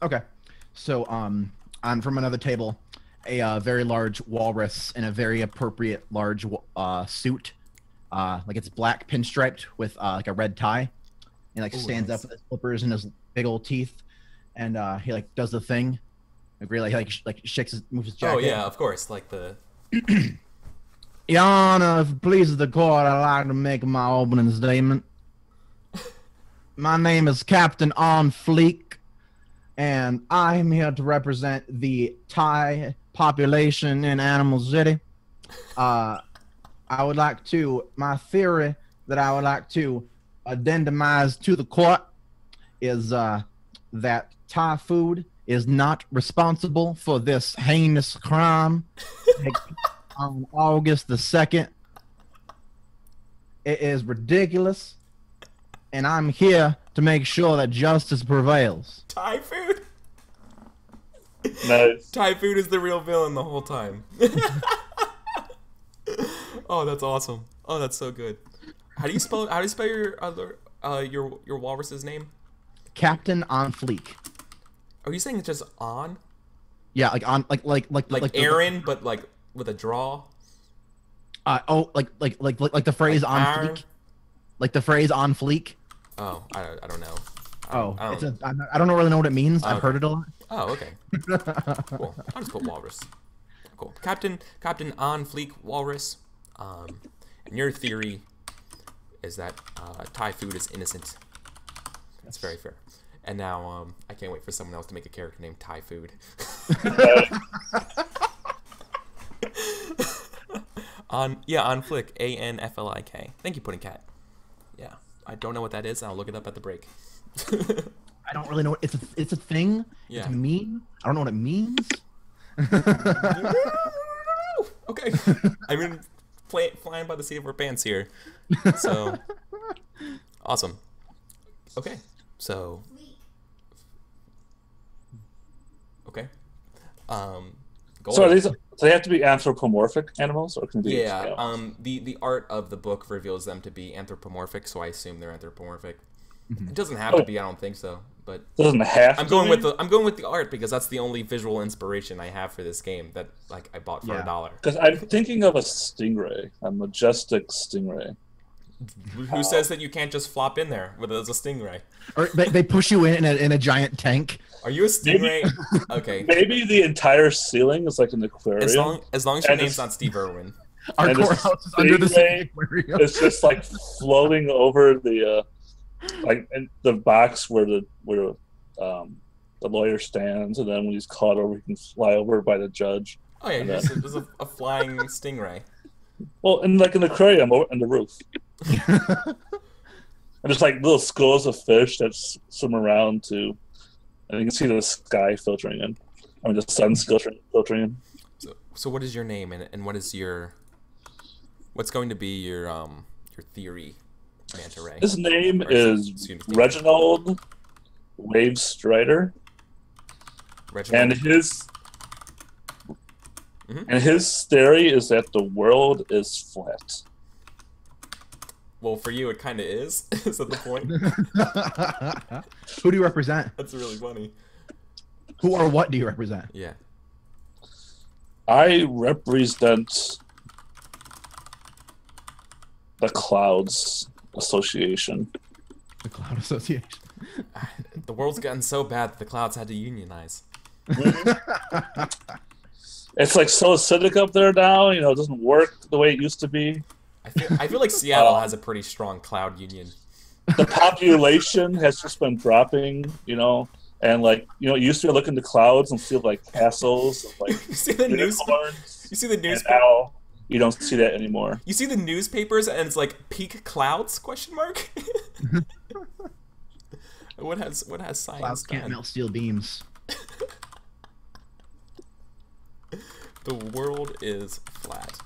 Speaker 2: Okay. So on from another table, a very large walrus in a very appropriate large suit. Like it's black pinstriped with like a red tie. He like stands up with his flippers and his big old teeth, and he like does the thing, like really like shakes moves his jacket.
Speaker 1: Oh yeah, of course, like the.
Speaker 2: Your Honor, if it pleases the court, I'd like to make my opening statement. My name is Captain On Fleek, and I am here to represent the Thai population in Animal City. I would like to, my theory that I would like to addendamize to the court is that Thai food is not responsible for this heinous crime on August the 2nd. It is ridiculous, and I'm here to make sure that justice prevails.
Speaker 1: Thai food?
Speaker 3: Nice.
Speaker 1: Thai food is the real villain the whole time. Oh, that's awesome. Oh, that's so good. How do you spell your other your walrus's name?
Speaker 2: Captain on Fleek.
Speaker 1: Are you saying it's just on?
Speaker 2: Yeah, like on like
Speaker 1: Aaron, but like with a draw.
Speaker 2: Like the phrase
Speaker 1: like
Speaker 2: on
Speaker 1: Aaron?
Speaker 2: fleek. Like the phrase on fleek.
Speaker 1: Oh, I don't know.
Speaker 2: I don't really know what it means. I've heard it a lot.
Speaker 1: Oh, okay. Cool. I'll just put walrus. Cool. Captain on Fleek Walrus. And your theory is that Thai food is innocent. That's very fair. And now I can't wait for someone else to make a character named Thai food. on Flick, ANFLIK. Thank you, Pudding Cat. Yeah, I don't know what that is. I'll look it up at the break.
Speaker 2: I don't really know. It's a thing.
Speaker 1: Yeah.
Speaker 2: It's a meme. I don't know what it means.
Speaker 1: Okay. I mean, flying by the seat of our pants here. So, awesome. Okay. So, okay.
Speaker 3: So they have to be anthropomorphic animals, or can they be
Speaker 1: yeah. The art of the book reveals them to be anthropomorphic, so I assume they're anthropomorphic. It doesn't have to be. I don't think so, but
Speaker 3: doesn't have.
Speaker 1: I'm going with the art because that's the only visual inspiration I have for this game that like I bought for $1.
Speaker 3: Because I'm thinking of a stingray, a majestic stingray.
Speaker 1: Who says that you can't just flop in there as a stingray?
Speaker 2: Or they push you in a giant tank.
Speaker 1: Are you a stingray? Okay.
Speaker 3: Maybe the entire ceiling is like an aquarium.
Speaker 1: As long as your name's not Steve Irwin.
Speaker 2: Our courthouse is under the same aquarium.
Speaker 3: It's just like floating over the like in the box where the lawyer stands, and then when he's caught over, he can fly over by the judge.
Speaker 1: Oh yeah, there's a flying stingray.
Speaker 3: Well, in like an aquarium on the roof. And there's like little schools of fish that swim around too, and you can see the sky filtering in. I mean, the sun's filtering in.
Speaker 1: So what is your name, and what's going to be your theory, Manta Ray?
Speaker 3: His name is Reginald Wavestrider, and his theory is that the world is flat.
Speaker 1: Well, for you, it kind of is. Is that the point?
Speaker 2: Who do you represent?
Speaker 1: That's really funny.
Speaker 2: Who or what do you represent?
Speaker 1: Yeah.
Speaker 3: I represent the Clouds Association.
Speaker 2: The Cloud Association.
Speaker 1: The world's gotten so bad that the Clouds had to unionize.
Speaker 3: It's like so acidic up there now. You know, it doesn't work the way it used to be.
Speaker 1: I feel like Seattle has a pretty strong cloud union.
Speaker 3: The population has just been dropping, you know, and like, you know, you used to look into clouds and see like castles, and, like
Speaker 1: you see the
Speaker 3: unicorns.
Speaker 1: You see the news.
Speaker 3: Now you don't see that anymore.
Speaker 1: You see the newspapers and it's like peak clouds ? What has science
Speaker 2: Clouds can't
Speaker 1: done?
Speaker 2: melt steel beams.
Speaker 1: The world is flat.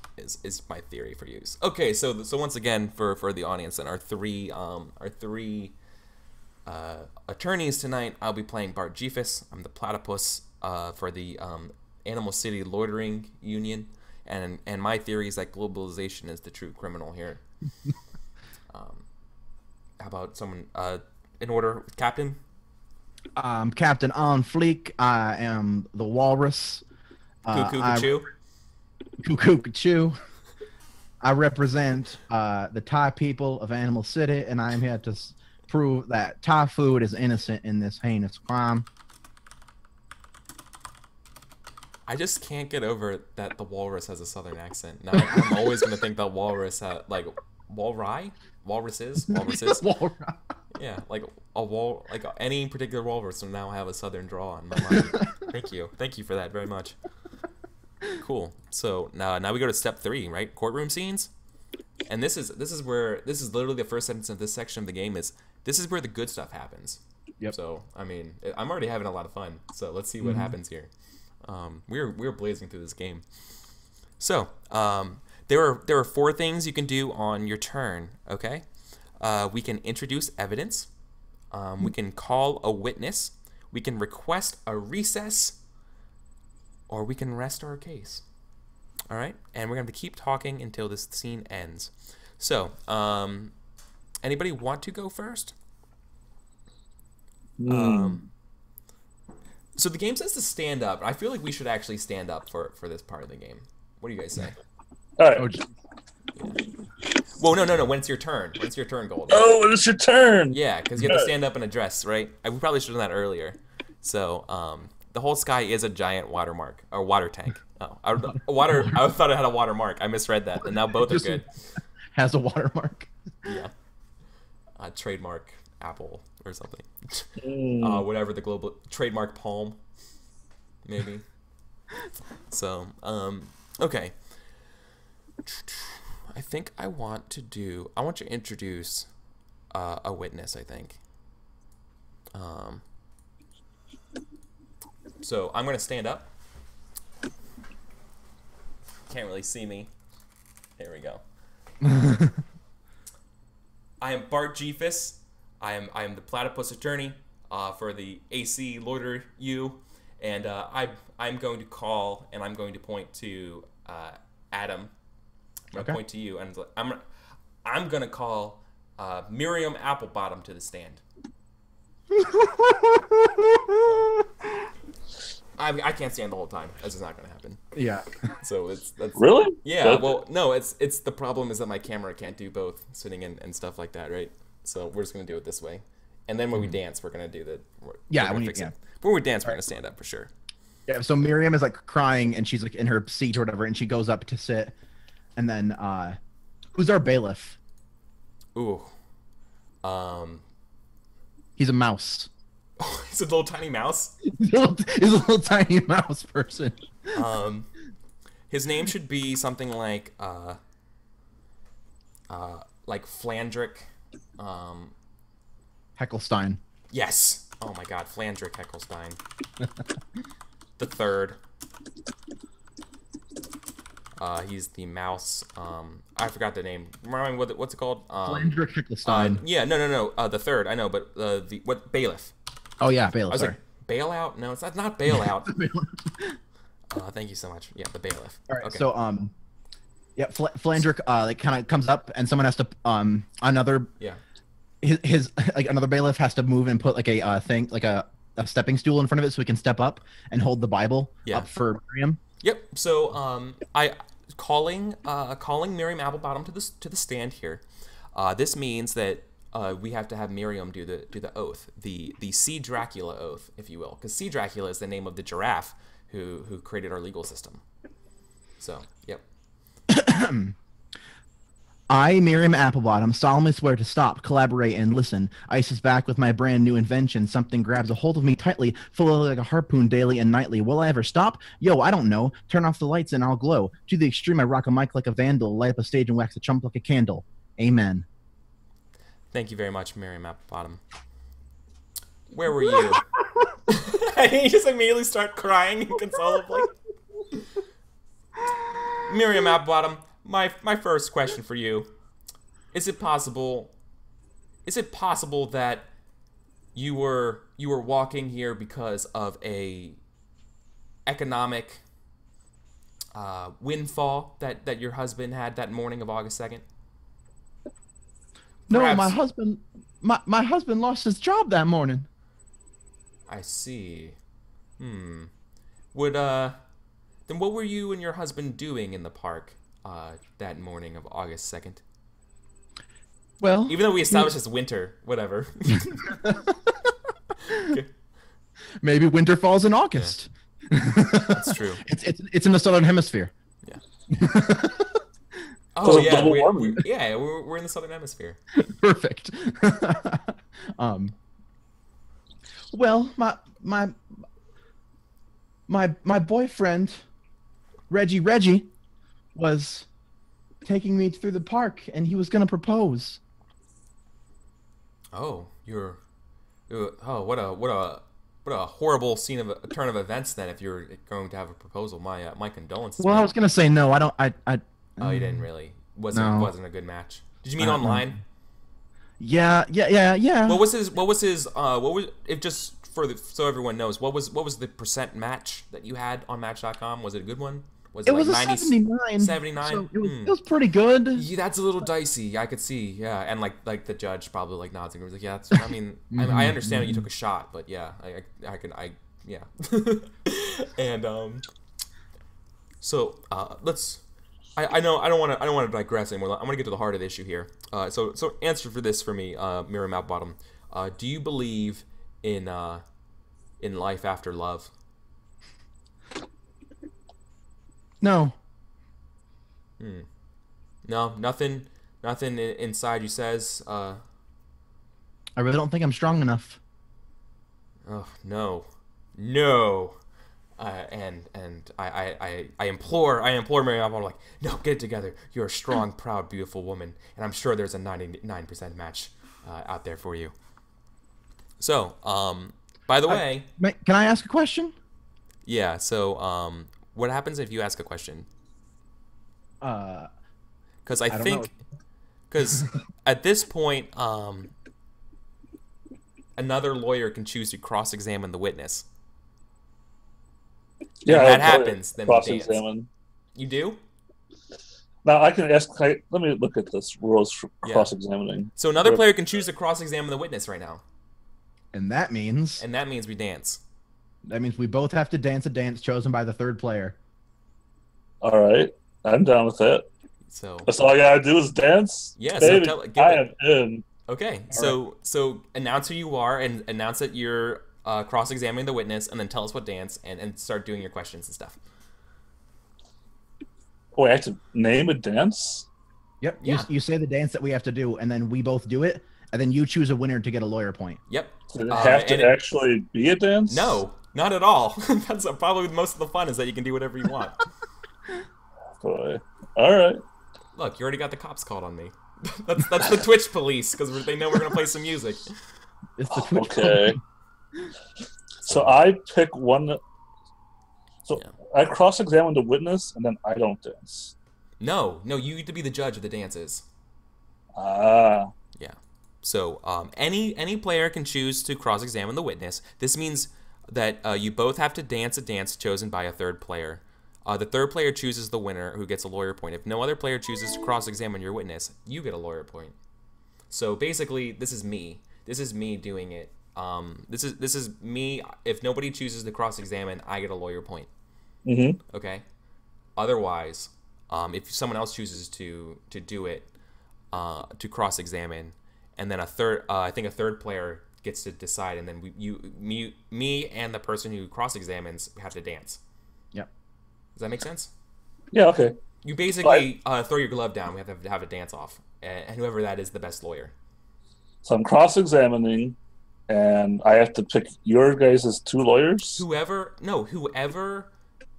Speaker 1: Is my theory for use. Okay, so once again for the audience and our three attorneys tonight, I'll be playing Bart Jeefus. I'm the platypus for the Animal City Loitering Union, and my theory is that globalization is the true criminal here. How about someone in order, Captain?
Speaker 2: Captain on Fleek. I am the walrus. Cuckoo. I represent the Thai people of Animal City, and I am here to prove that Thai food is innocent in this heinous crime.
Speaker 1: I just can't get over that the walrus has a southern accent. Now I'm always going to think that walrus like walruses. Yeah, like like any particular walrus will now have a southern draw in my mind. Thank you for that very much. Cool. So now we go to step 3, right? Courtroom scenes. And this is literally the first sentence of this section of the game is this is where the good stuff happens.
Speaker 2: Yep.
Speaker 1: So I mean, I'm already having a lot of fun. So let's see what happens here. We're blazing through this game. So there are 4 things you can do on your turn. Okay, we can introduce evidence. We can call a witness. We can request a recess, or we can rest our case. All right, and we're going to keep talking until this scene ends. So, anybody want to go first? So the game says to stand up. I feel like we should actually stand up for this part of the game. What do you guys say?
Speaker 3: All right.
Speaker 1: Whoa, no. When it's your turn. When it's your turn, Gold.
Speaker 3: Oh, it's your turn.
Speaker 1: Yeah, because you have to stand up and address, right? We probably should have done that earlier. So, the whole sky is a giant watermark or water tank. Oh, I thought it had a watermark. I misread that, and now both are good.
Speaker 2: Has a watermark.
Speaker 1: Yeah. Trademark Apple or something. Whatever the global trademark palm, maybe. So, okay. I think I want to introduce a witness, I think. So I'm going to stand up. Can't really see me. Here we go. I am Bart Jeefus. I am the platypus attorney for the AC Loiter U, and I'm going to call and I'm going to point to Adam. I'm going to point to you, and I'm going to call Miriam Applebottom to the stand. I can't stand the whole time. That's just not going to happen.
Speaker 2: Yeah.
Speaker 1: So that's
Speaker 3: really?
Speaker 1: Yeah. Well, no. It's the problem is that my camera can't do both sitting and stuff like that, right? So we're just going to do it this way, and then when we dance, we're going to do the when we dance, we're going to stand up for sure.
Speaker 2: Yeah. So Miriam is like crying, and she's like in her seat or whatever, and she goes up to sit, and then who's our bailiff?
Speaker 1: Ooh.
Speaker 2: He's a mouse.
Speaker 1: Oh, he's a little tiny mouse.
Speaker 2: He's a little tiny mouse person.
Speaker 1: His name should be something like Flandrick.
Speaker 2: Heckelstein.
Speaker 1: Yes. Oh my God, Flandrick Heckelstein. The third. He's the mouse. I forgot the name. Remind me what's it called?
Speaker 2: Flandrick Heckelstein.
Speaker 1: Yeah, no. The third, I know, but bailiff.
Speaker 2: Oh yeah, bailiff.
Speaker 1: I was
Speaker 2: sorry.
Speaker 1: like, bailout? No, it's not bailout. Thank you so much. Yeah, the bailiff.
Speaker 2: All right.
Speaker 1: Okay.
Speaker 2: So yeah, Flandrick like kind of comes up, and someone has to another.
Speaker 1: Yeah.
Speaker 2: His like another bailiff has to move and put like a thing like a stepping stool in front of it so he can step up and hold the Bible up for Miriam.
Speaker 1: Yep. So I calling Miriam Applebottom to the stand here. This means that we have to have Miriam do the oath, the Sea Dracula oath, if you will, because Sea Dracula is the name of the giraffe who created our legal system. So, yep.
Speaker 2: I, Miriam Applebottom, solemnly swear to stop, collaborate, and listen. Ice is back with my brand new invention. Something grabs a hold of me tightly, full like a harpoon daily and nightly. Will I ever stop? Yo, I don't know. Turn off the lights and I'll glow. To the extreme, I rock a mic like a vandal, light up a stage and wax a chump like a candle. Amen.
Speaker 1: Thank you very much, Miriam Applebottom. Where were you? You just immediately start crying inconsolably. Miriam Applebottom, my first question for you: Is it possible that you were walking here because of a economic windfall that your husband had that morning of August 2nd?
Speaker 2: No,
Speaker 1: Perhaps.
Speaker 2: my husband lost his job that morning.
Speaker 1: I see. Then what were you and your husband doing in the park that morning of August 2nd?
Speaker 2: Well,
Speaker 1: even though we established it's winter, whatever. Okay.
Speaker 2: Maybe winter falls in August.
Speaker 1: Yeah. That's true.
Speaker 2: It's in the southern hemisphere.
Speaker 1: Yeah. Oh yeah, we're in the southern hemisphere.
Speaker 2: Perfect. Well, my boyfriend, Reggie, was taking me through the park, and he was gonna propose.
Speaker 1: Oh, your Oh, what a horrible scene of a turn of events. Then, if you're going to have a proposal, my condolences.
Speaker 2: Well,
Speaker 1: man.
Speaker 2: I was gonna say no. I don't.
Speaker 1: Oh, you didn't really. Wasn't a good match. Did you mean online?
Speaker 2: Yeah.
Speaker 1: What was his? What was if just so everyone knows, what was the percent match that you had on Match.com? Was it a good one?
Speaker 2: Was it was like a 79.
Speaker 1: 79?
Speaker 2: So it was pretty good.
Speaker 1: Yeah, that's a little dicey. I could see. Yeah, and like the judge probably like nods and was like, yeah. That's, I mean, I understand that you took a shot, but yeah, yeah. And so let's. I know I don't want to digress anymore. I want to get to the heart of the issue here. So answer for this for me, Mirror Mouth Bottom. Do you believe in life after love?
Speaker 2: No.
Speaker 1: No, nothing inside you says.
Speaker 2: I really don't think I'm strong enough.
Speaker 1: Oh no. And I implore Mary Apple, like, no, get it together. You're a strong, proud, beautiful woman, and I'm sure there's a 99% match out there for you. So, by the way,
Speaker 2: can I ask a question?
Speaker 1: Yeah. So, what happens if you ask a question? Because I think, because at this point, another lawyer can choose to cross-examine the witness.
Speaker 3: Yeah,
Speaker 1: if that happens, then
Speaker 3: cross-examine.
Speaker 1: You do?
Speaker 3: Now I can ask. Let me look at this rules for cross-examining.
Speaker 1: So another player can choose to cross-examine the witness right now.
Speaker 2: And that means
Speaker 1: we dance.
Speaker 2: That means we both have to dance a dance chosen by the third player.
Speaker 3: All right, I'm down with that.
Speaker 1: So
Speaker 3: that's all I gotta do is dance.
Speaker 1: Yeah,
Speaker 3: baby, I am in.
Speaker 1: Okay, so announce who you are and announce that you're cross-examining the witness, and then tell us what dance, and start doing your questions and stuff.
Speaker 3: Oh, I have to name a dance?
Speaker 2: Yep. Yeah. You say the dance that we have to do, and then we both do it, and then you choose a winner to get a lawyer point.
Speaker 1: Yep.
Speaker 3: Does it have to actually be a dance?
Speaker 1: No, not at all. That's probably most of the fun, is that you can do whatever you want.
Speaker 3: Boy. All right.
Speaker 1: Look, you already got the cops called on me. That's the Twitch police, because they know we're gonna play some music.
Speaker 2: It's the Twitch
Speaker 3: police. So I pick one. So I cross-examine the witness, and then I don't dance.
Speaker 1: No, you get to be the judge of the dances.
Speaker 3: Ah.
Speaker 1: Yeah. So any player can choose to cross-examine the witness. This means that you both have to dance a dance chosen by a third player. The third player chooses the winner, who gets a lawyer point. If no other player chooses to cross-examine your witness, you get a lawyer point. So basically, this is me. This is me doing it. This is me. If nobody chooses to cross-examine, I get a lawyer point.
Speaker 3: Mm-hmm.
Speaker 1: Okay. Otherwise, if someone else chooses to do it, to cross-examine, and then I think a third player gets to decide, and then me and the person who cross-examines have to dance.
Speaker 2: Yep.
Speaker 1: Does that make sense?
Speaker 3: Yeah. Okay.
Speaker 1: You basically throw your glove down. We have to have a dance off, and whoever that is, the best lawyer.
Speaker 3: So I'm cross-examining, and I have to pick your guys as two lawyers?
Speaker 1: Whoever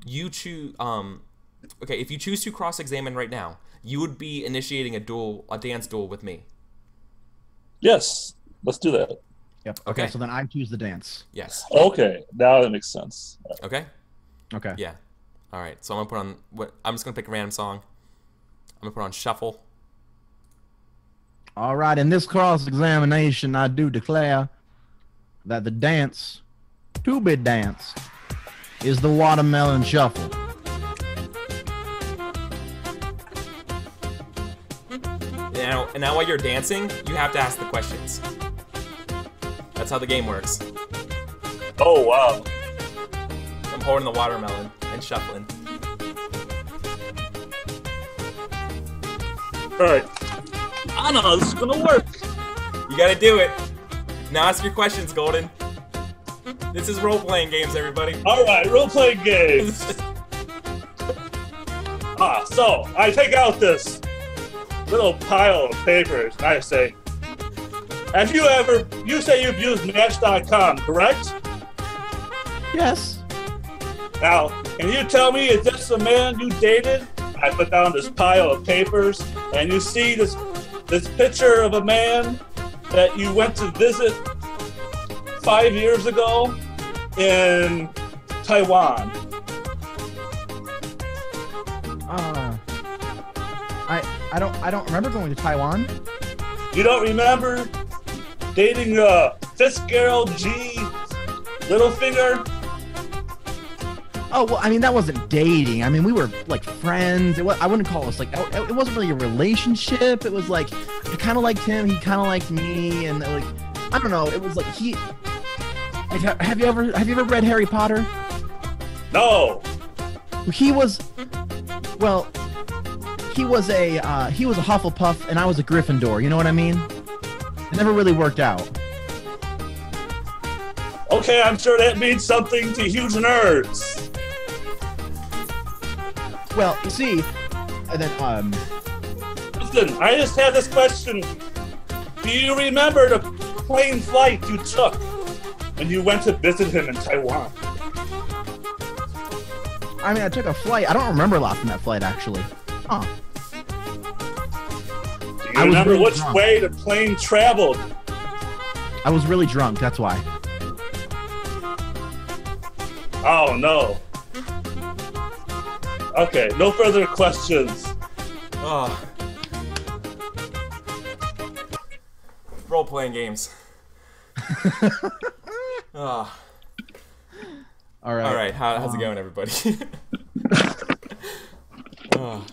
Speaker 1: you choose. Okay, if you choose to cross-examine right now, you would be initiating a dance duel with me.
Speaker 3: Yes, let's do that.
Speaker 2: Yep. Okay. So then I choose the dance.
Speaker 1: Yes.
Speaker 3: Okay, now that makes sense.
Speaker 1: Okay.
Speaker 2: Okay.
Speaker 1: Yeah. All right. So I'm gonna put on I'm just gonna pick a random song. I'm gonna put on shuffle.
Speaker 2: All right. In this cross-examination, I do declare that the dance to be danced is the watermelon shuffle.
Speaker 1: And now while you're dancing, you have to ask the questions. That's how the game works.
Speaker 3: Oh, wow.
Speaker 1: I'm holding the watermelon and shuffling.
Speaker 3: Alright. I know how this is gonna work.
Speaker 1: You gotta do it. Now ask your questions, Golden. This is role-playing games, everybody.
Speaker 3: Alright, role-playing games. So I take out this little pile of papers and I say, you say you've used Match.com, correct?
Speaker 2: Yes.
Speaker 3: Now, can you tell me, is this the man you dated? I put down this pile of papers, and you see this picture of a man that you went to visit 5 years ago in Taiwan.
Speaker 2: I don't remember going to Taiwan.
Speaker 3: You don't remember dating Fitzgerald G. Littlefinger?
Speaker 2: Oh, well, I mean, that wasn't dating. I mean, we were, like, friends. I wouldn't call us, like, it wasn't really a relationship. It was, like, I kind of liked him. He kind of liked me. And, like, I don't know. It was, like, have you ever read Harry Potter?
Speaker 3: No.
Speaker 2: He was a Hufflepuff, and I was a Gryffindor. You know what I mean? It never really worked out.
Speaker 3: Okay, I'm sure that means something to huge nerds.
Speaker 2: Well, you see, and then,
Speaker 3: Listen, I just had this question. Do you remember the plane flight you took when you went to visit him in Taiwan?
Speaker 2: I mean, I took a flight. I don't remember a lot from that flight, actually. Huh.
Speaker 3: Do you remember which way the plane traveled?
Speaker 2: I was really drunk, that's why.
Speaker 3: Oh, no. Okay, no further questions.
Speaker 1: Oh. Role-playing games. Oh.
Speaker 2: All right.
Speaker 1: All right. How's it going, everybody? Oh.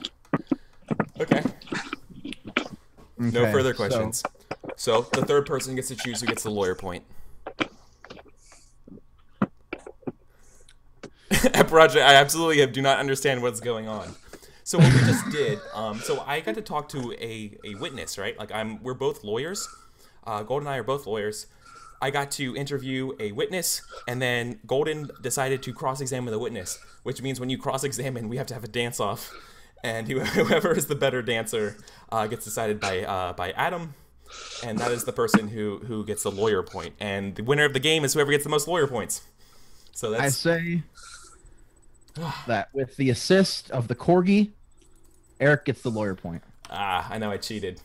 Speaker 1: Okay. No further questions. So the third person gets to choose who gets the lawyer point. Project, I absolutely do not understand what's going on. So what we just did, so I got to talk to a witness, right? Like we're both lawyers. Golden and I are both lawyers. I got to interview a witness, and then Golden decided to cross-examine the witness, which means when you cross-examine, we have to have a dance-off, and whoever is the better dancer gets decided by Adam, and that is the person who gets the lawyer point. And the winner of the game is whoever gets the most lawyer points. So that's...
Speaker 2: I say that with the assist of the corgi, Eric gets the lawyer point.
Speaker 1: Ah, I know I cheated.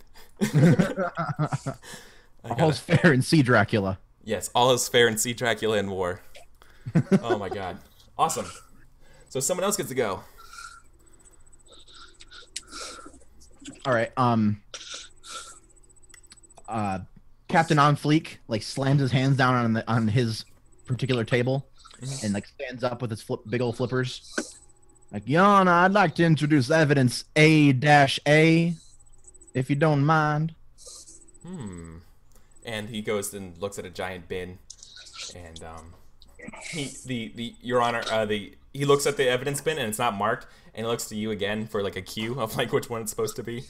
Speaker 2: All's fair in Sea Dracula.
Speaker 1: Yes, all is fair in Sea Dracula and war. Oh my god. Awesome. So someone else gets to go.
Speaker 2: Alright, Captain On Fleek, like, slams his hands down on his particular table and, like, stands up with his big old flippers. Like, Your Honor, I'd like to introduce evidence A-A, if you don't mind.
Speaker 1: And he goes and looks at a giant bin, and Your Honor, he looks at the evidence bin and it's not marked, and he looks to you again for like a cue of like which one it's supposed to be.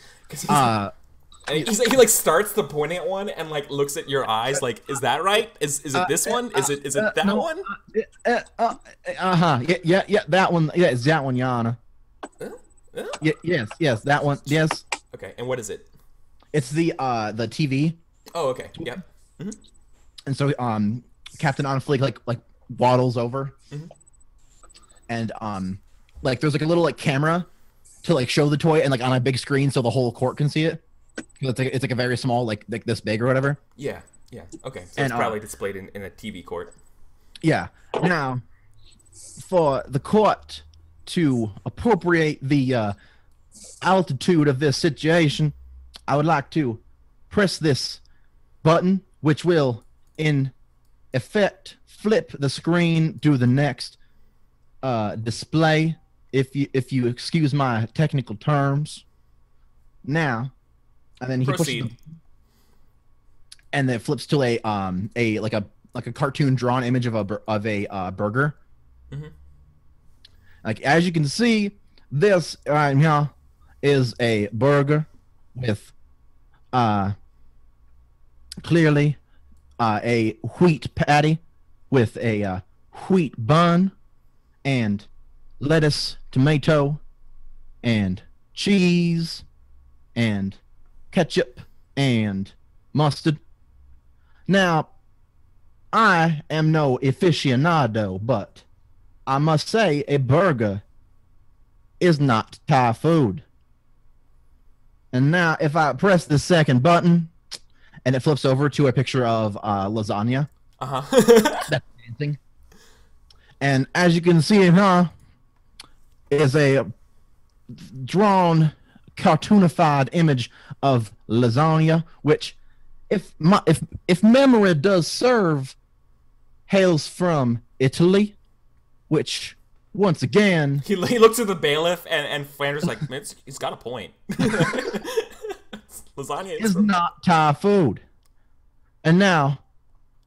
Speaker 1: And he like starts to pointing at one and like looks at your eyes like, is that right? Is it this one? Is it that
Speaker 2: no,
Speaker 1: one?
Speaker 2: Yeah, that one. Yeah, it's that one, Your Honor. Yes, that one. Yes.
Speaker 1: Okay, and what is it?
Speaker 2: It's the TV.
Speaker 1: Oh, okay. Yep.
Speaker 2: And so Captain On Fleek like waddles over, and like there's like a little like camera to like show the toy and like on a big screen so the whole court can see it. It's like a very small like this big or whatever.
Speaker 1: Yeah. Okay. So it's probably displayed in a TV court.
Speaker 2: Yeah. Now, for the court to appropriate the altitude of this situation, I would like to press this button, which will, in effect, flip the screen to the next display, if you excuse my technical terms. Now, and then he pushes and then it flips to a cartoon drawn image of a burger. Like, as you can see, this right here is a burger with clearly a wheat patty with a wheat bun and lettuce, tomato, and cheese and ketchup and mustard. Now, I am no aficionado, but I must say a burger is not Thai food. And now, if I press the second button, and it flips over to a picture of lasagna. That's dancing. And as you can see, is a drawn, cartoonified image of lasagna, which, if memory does serve, hails from Italy, which once again
Speaker 1: he looks at the bailiff and Flanders like, he's got a point. Lasagna
Speaker 2: is not Thai food. And now,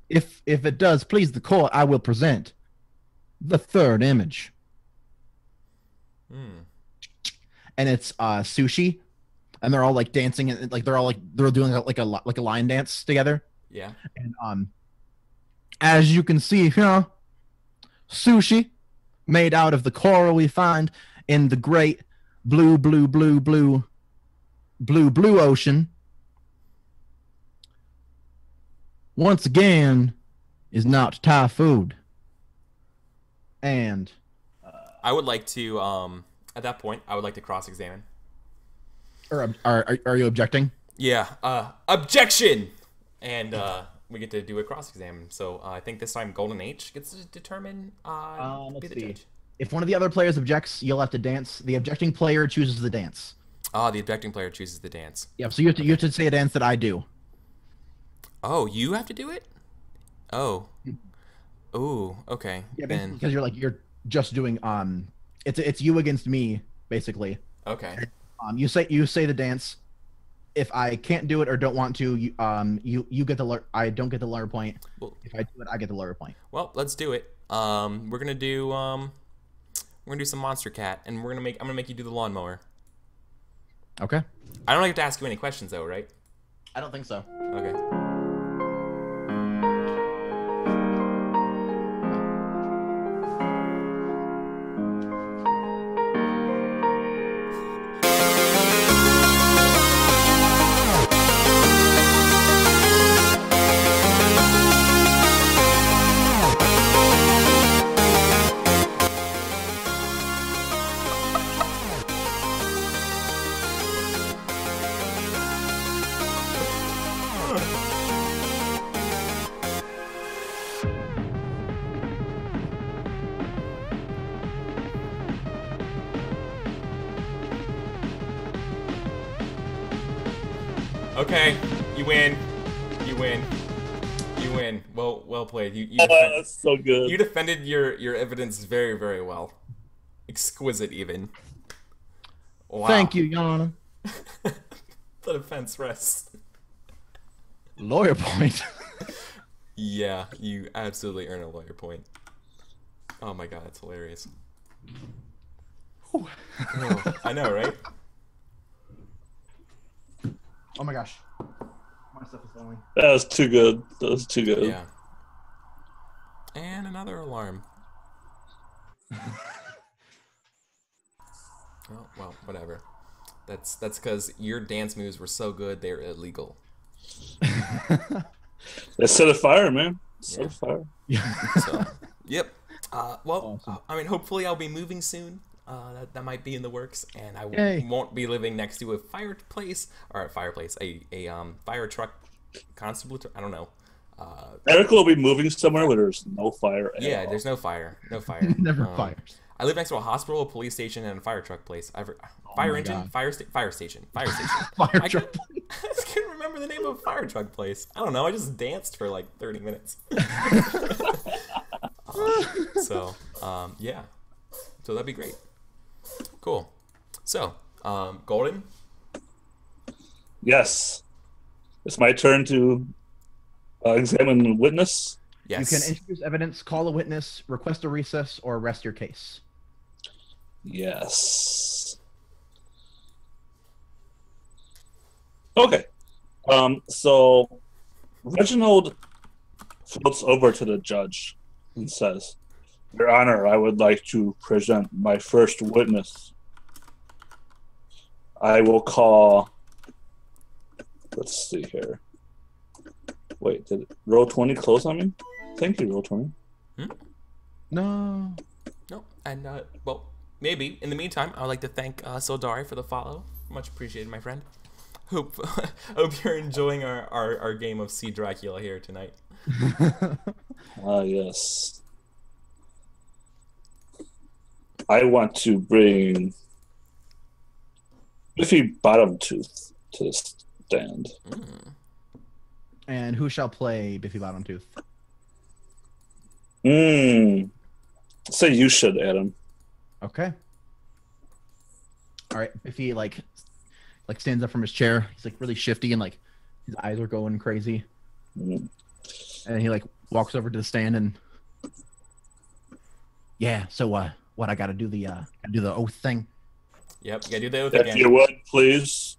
Speaker 2: if it does please the court, I will present the third image. And it's sushi, and they're all like dancing, and like they're doing like a line dance together.
Speaker 1: Yeah.
Speaker 2: And as you can see here, sushi made out of the coral we find in the great blue ocean. Once again, is not Thai food. And
Speaker 1: I would like to, at that point, I would like to cross-examine.
Speaker 2: Or are you objecting?
Speaker 1: Yeah. Objection! And we get to do a cross-examine. So I think this time Golden H gets to determine be the judge.
Speaker 2: If one of the other players objects, you'll have to dance. The objecting player chooses the dance.
Speaker 1: The objecting player chooses the dance.
Speaker 2: Yeah, so you have to say a dance that I do.
Speaker 1: Oh, you have to do it? Oh. Ooh, okay.
Speaker 2: Yeah, then because you're just doing it's you against me, basically.
Speaker 1: Okay.
Speaker 2: You say the dance. If I can't do it or don't want to, you get the I don't get the lower point. Well, if I do it, I get the lower point.
Speaker 1: Well, let's do it. We're gonna do some Monster Cat, and I'm gonna make you do the lawnmower.
Speaker 2: Okay.
Speaker 1: I don't have to ask you any questions though, right?
Speaker 2: I don't think so.
Speaker 1: Okay. Okay, you win. You win. You win. Well played.
Speaker 3: That's so good.
Speaker 1: You defended your evidence very, very well. Exquisite, even. Wow.
Speaker 2: Thank you, Your Honor.
Speaker 1: The defense rests.
Speaker 2: Lawyer point.
Speaker 1: Yeah, you absolutely earn a lawyer point. Oh my god, that's hilarious. Oh, I know, right?
Speaker 2: Oh my gosh. My stuff is falling.
Speaker 3: That was too good. That was too good.
Speaker 1: Yeah. And another alarm. Well, whatever. That's because your dance moves were so good they're illegal.
Speaker 3: They set a fire, man. Set a fire.
Speaker 1: So, yep. Well, awesome. I mean, hopefully I'll be moving soon. That might be in the works, and I won't be living next to a fireplace, a fire truck constable. I don't know.
Speaker 3: Eric will be moving somewhere where there's no fire.
Speaker 1: Yeah, there's no fire. No fire.
Speaker 2: Never fires.
Speaker 1: I live next to a hospital, a police station, and a fire truck place. Fire engine, fire station. Fire truck. I just can't remember the name of a fire truck place. I don't know. I just danced for like 30 minutes. Yeah. So that'd be great. Cool. So, Golden?
Speaker 3: Yes. It's my turn to examine the witness.
Speaker 1: Yes.
Speaker 2: You can introduce evidence, call a witness, request a recess, or rest your case.
Speaker 3: Yes. Okay. So Reginald floats over to the judge and says, Your Honor, I would like to present my first witness. I will call... Let's see here. Wait, did roll 20 close on me? Thank you, roll 20.
Speaker 2: No.
Speaker 1: No. And, well, maybe. In the meantime, I would like to thank Sildari for the follow. Much appreciated, my friend. Hope you're enjoying our game of Sea Dracula here tonight.
Speaker 3: Ah, yes. I want to bring Biffy Bottom Tooth to the stand.
Speaker 2: And who shall play Biffy Bottomtooth?
Speaker 3: Say you should, Adam.
Speaker 2: Okay. All right. Biffy like stands up from his chair. He's like really shifty and like his eyes are going crazy. And he like walks over to the stand and yeah. So what I got to do the oath thing.
Speaker 1: Yep, you gotta do the oath
Speaker 3: If
Speaker 1: again.
Speaker 3: you would, please.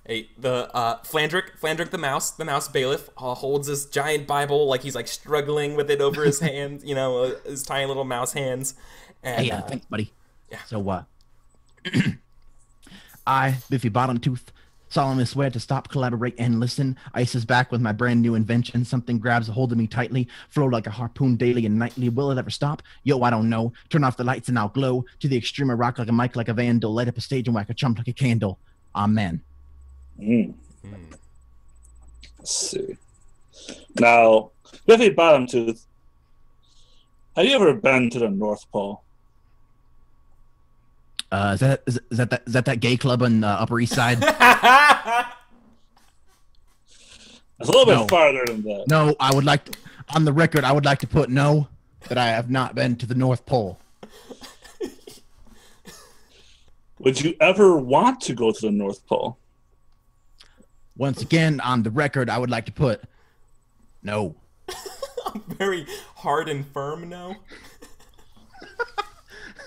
Speaker 1: Hey, the Flandrick the mouse bailiff, holds this giant Bible like he's like struggling with it over his hands, you know, his tiny little mouse hands. And,
Speaker 2: Hey, thanks, buddy.
Speaker 1: Yeah.
Speaker 2: So I, Biffy Bottomtooth, solemnly swear to stop, collaborate, and listen. Ice is back with my brand new invention. Something grabs a hold of me tightly, flow like a harpoon daily and nightly. Will it ever stop? Yo, I don't know. Turn off the lights and I'll glow. To the extreme, I rock like a mic, like a vandal. Light up a stage and whack a chump like a candle. Amen.
Speaker 3: Let's see. Now, Biffy Bottomtooth, have you ever been to the North Pole?
Speaker 2: Is that gay club on the Upper East Side?
Speaker 3: It's a little bit farther than that.
Speaker 2: No, I would like to, on the record, I would like to put no, that I have not been to the North Pole.
Speaker 3: Would you ever want to go to the North Pole?
Speaker 2: Once again, on the record, I would like to put no.
Speaker 1: Very hard and firm no.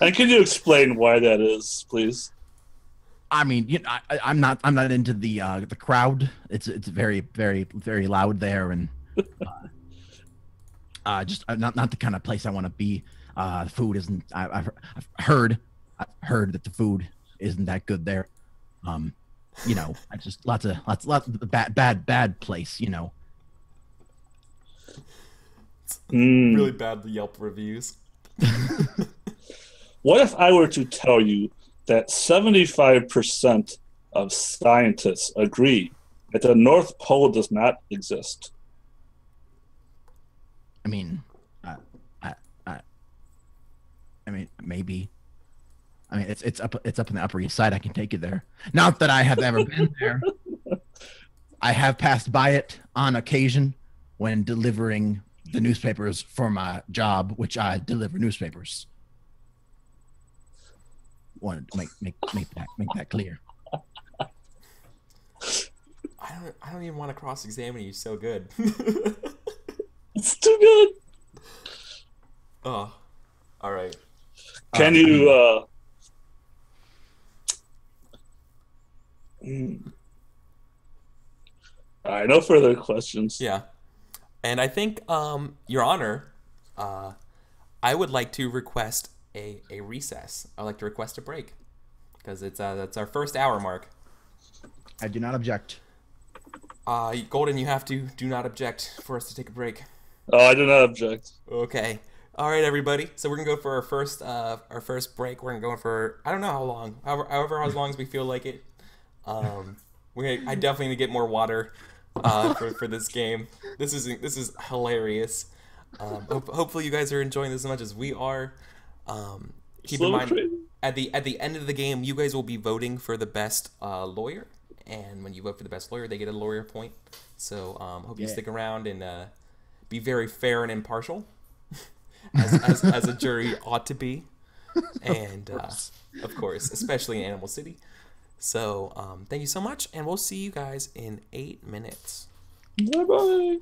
Speaker 3: And can you explain why that is, please?
Speaker 2: I mean, you know, I'm not into the crowd. It's very very very loud there, and just not the kind of place I want to be. The food isn't. I've heard that the food isn't that good there. You know, I just lots of bad place. You know.
Speaker 1: Really bad Yelp reviews.
Speaker 3: What if I were to tell you that 75% of scientists agree that the North Pole does not exist?
Speaker 2: I mean, I mean, maybe. I mean, it's up in the Upper East Side. I can take you there. Not that I have ever been there. I have passed by it on occasion when delivering the newspapers for my job, which I deliver newspapers. Wanted to make that clear.
Speaker 1: I don't even want to cross-examine you. So good.
Speaker 3: It's too good.
Speaker 1: Oh, all right.
Speaker 3: Can you? All right, no further questions.
Speaker 1: Yeah, and I think, Your Honor, I would like to request a recess. I'd like to request a break because that's our first hour mark.
Speaker 2: I do not object.
Speaker 1: Golden, you have to do not object for us to take a break.
Speaker 3: Oh, I do not object.
Speaker 1: Okay. All right, everybody. So we're gonna go for our first break. We're gonna go for I don't know how long, however as long as we feel like it. I definitely need to get more water for this game. This is hilarious. Hopefully you guys are enjoying this as much as we are. Keep in mind, at the end of the game, you guys will be voting for the best lawyer, and when you vote for the best lawyer, they get a lawyer point. So hope you stick around and be very fair and impartial, as a jury ought to be, and of course, especially in Animal City. So thank you so much, and we'll see you guys in 8 minutes.
Speaker 3: Bye bye.